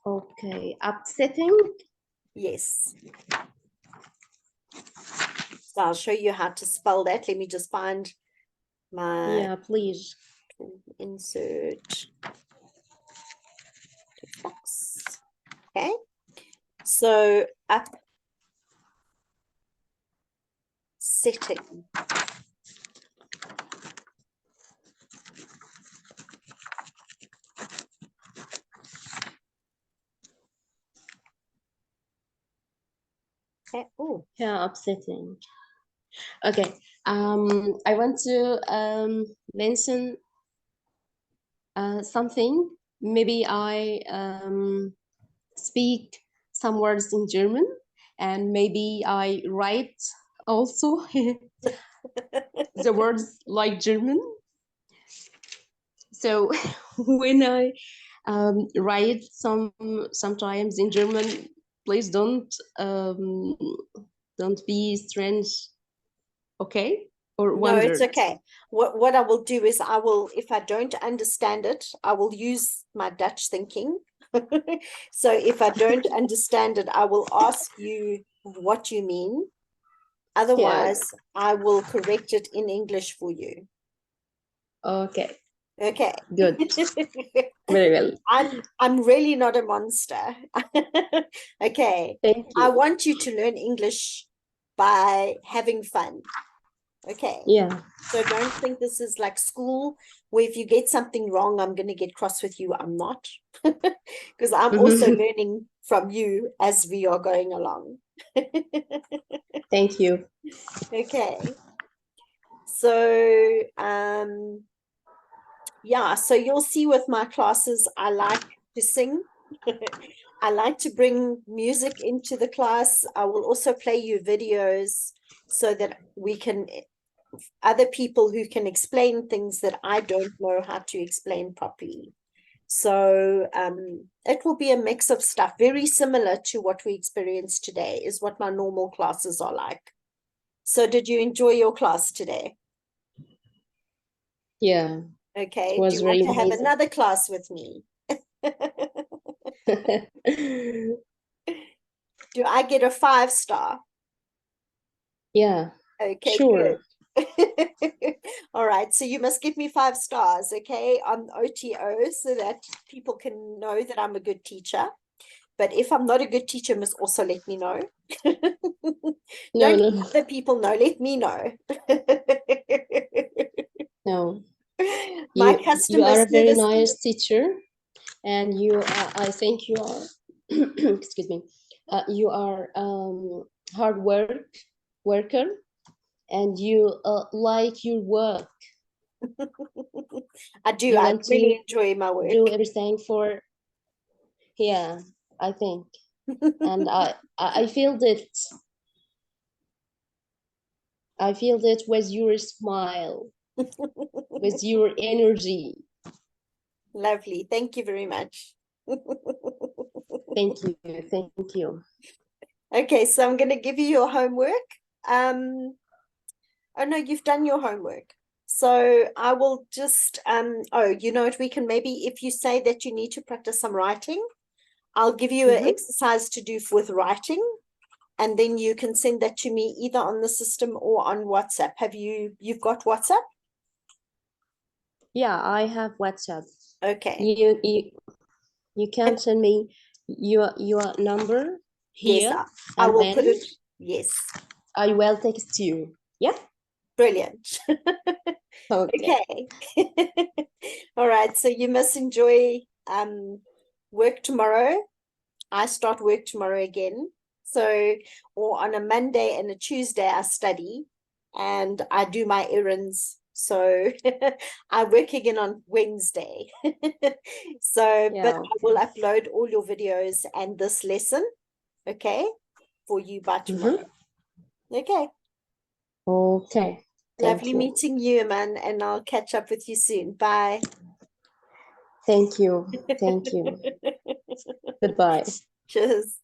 Okay, upsetting? Yes. So I'll show you how to spell that. Let me just find my... Yeah, please. Insert box. Okay. So upsetting. Okay. Oh. Yeah, upsetting. Okay. I want to mention something. Maybe I speak some words in German, and maybe I write also the words like German. So when I write sometimes in German, please don't be strange. Okay? Or No, it's wondered. okay. What I will do is I will, if I don't understand it, I will use my Dutch thinking. So if I don't understand it, I will ask you what you mean. Otherwise, I will correct it in English for you. Okay. Okay. Good. Very well. I'm really not a monster. Okay. Thank I you. want you to learn English by having fun. Okay. Yeah. So don't think this is like school where if you get something wrong, I'm going to get cross with you. I'm not. Because I'm also learning from you as we are going along. Thank you. Okay. So, yeah, so you'll see with my classes, I like to sing. I like to bring music into the class. I will also play you videos so that we can, other people who can explain things that I don't know how to explain properly. So it will be a mix of stuff, very similar to what we experienced today, is what my normal classes are like. So did you enjoy your class today? Yeah. Okay. It was Do you want really to have amazing. another class with me? Do I get a 5-star? Yeah. Okay, Sure. good. All right, so you must give me 5 stars, okay, on OTO so that people can know that I'm a good teacher. But if I'm not a good teacher, must also let me know. No, Don't no, let other people know, let me know. no. My You customer are a very service. nice teacher, and you are, I think you are excuse me, you are hard worker, and you like your work. I do. You I want really to enjoy my do work. everything for, yeah, I think, and I feel that. I feel that with your smile, with your energy. Lovely. Thank you very much. Thank you. Thank you. Okay, so I'm going to give you your homework. Oh no, you've done your homework. So I will just, oh, you know what, we can maybe, if you say that you need to practice some writing, I'll give you an exercise to do with writing, and then you can send that to me either on the system or on WhatsApp. You've got WhatsApp? Yeah, I have WhatsApp. Okay. You can send me your number Yes, here, I and will then put it, yes. I will text you. Yeah. Brilliant. Okay. Okay. All right, so you must enjoy work tomorrow. I start work tomorrow again. So, or on a Monday and a Tuesday, I study and I do my errands. So I work again on Wednesday. So, but Yeah. I will upload all your videos and this lesson, okay, for you by tomorrow. Okay. Okay. Thank Lovely you. meeting you, man, and I'll catch up with you soon. Bye. Thank you. Thank you. Goodbye. Cheers.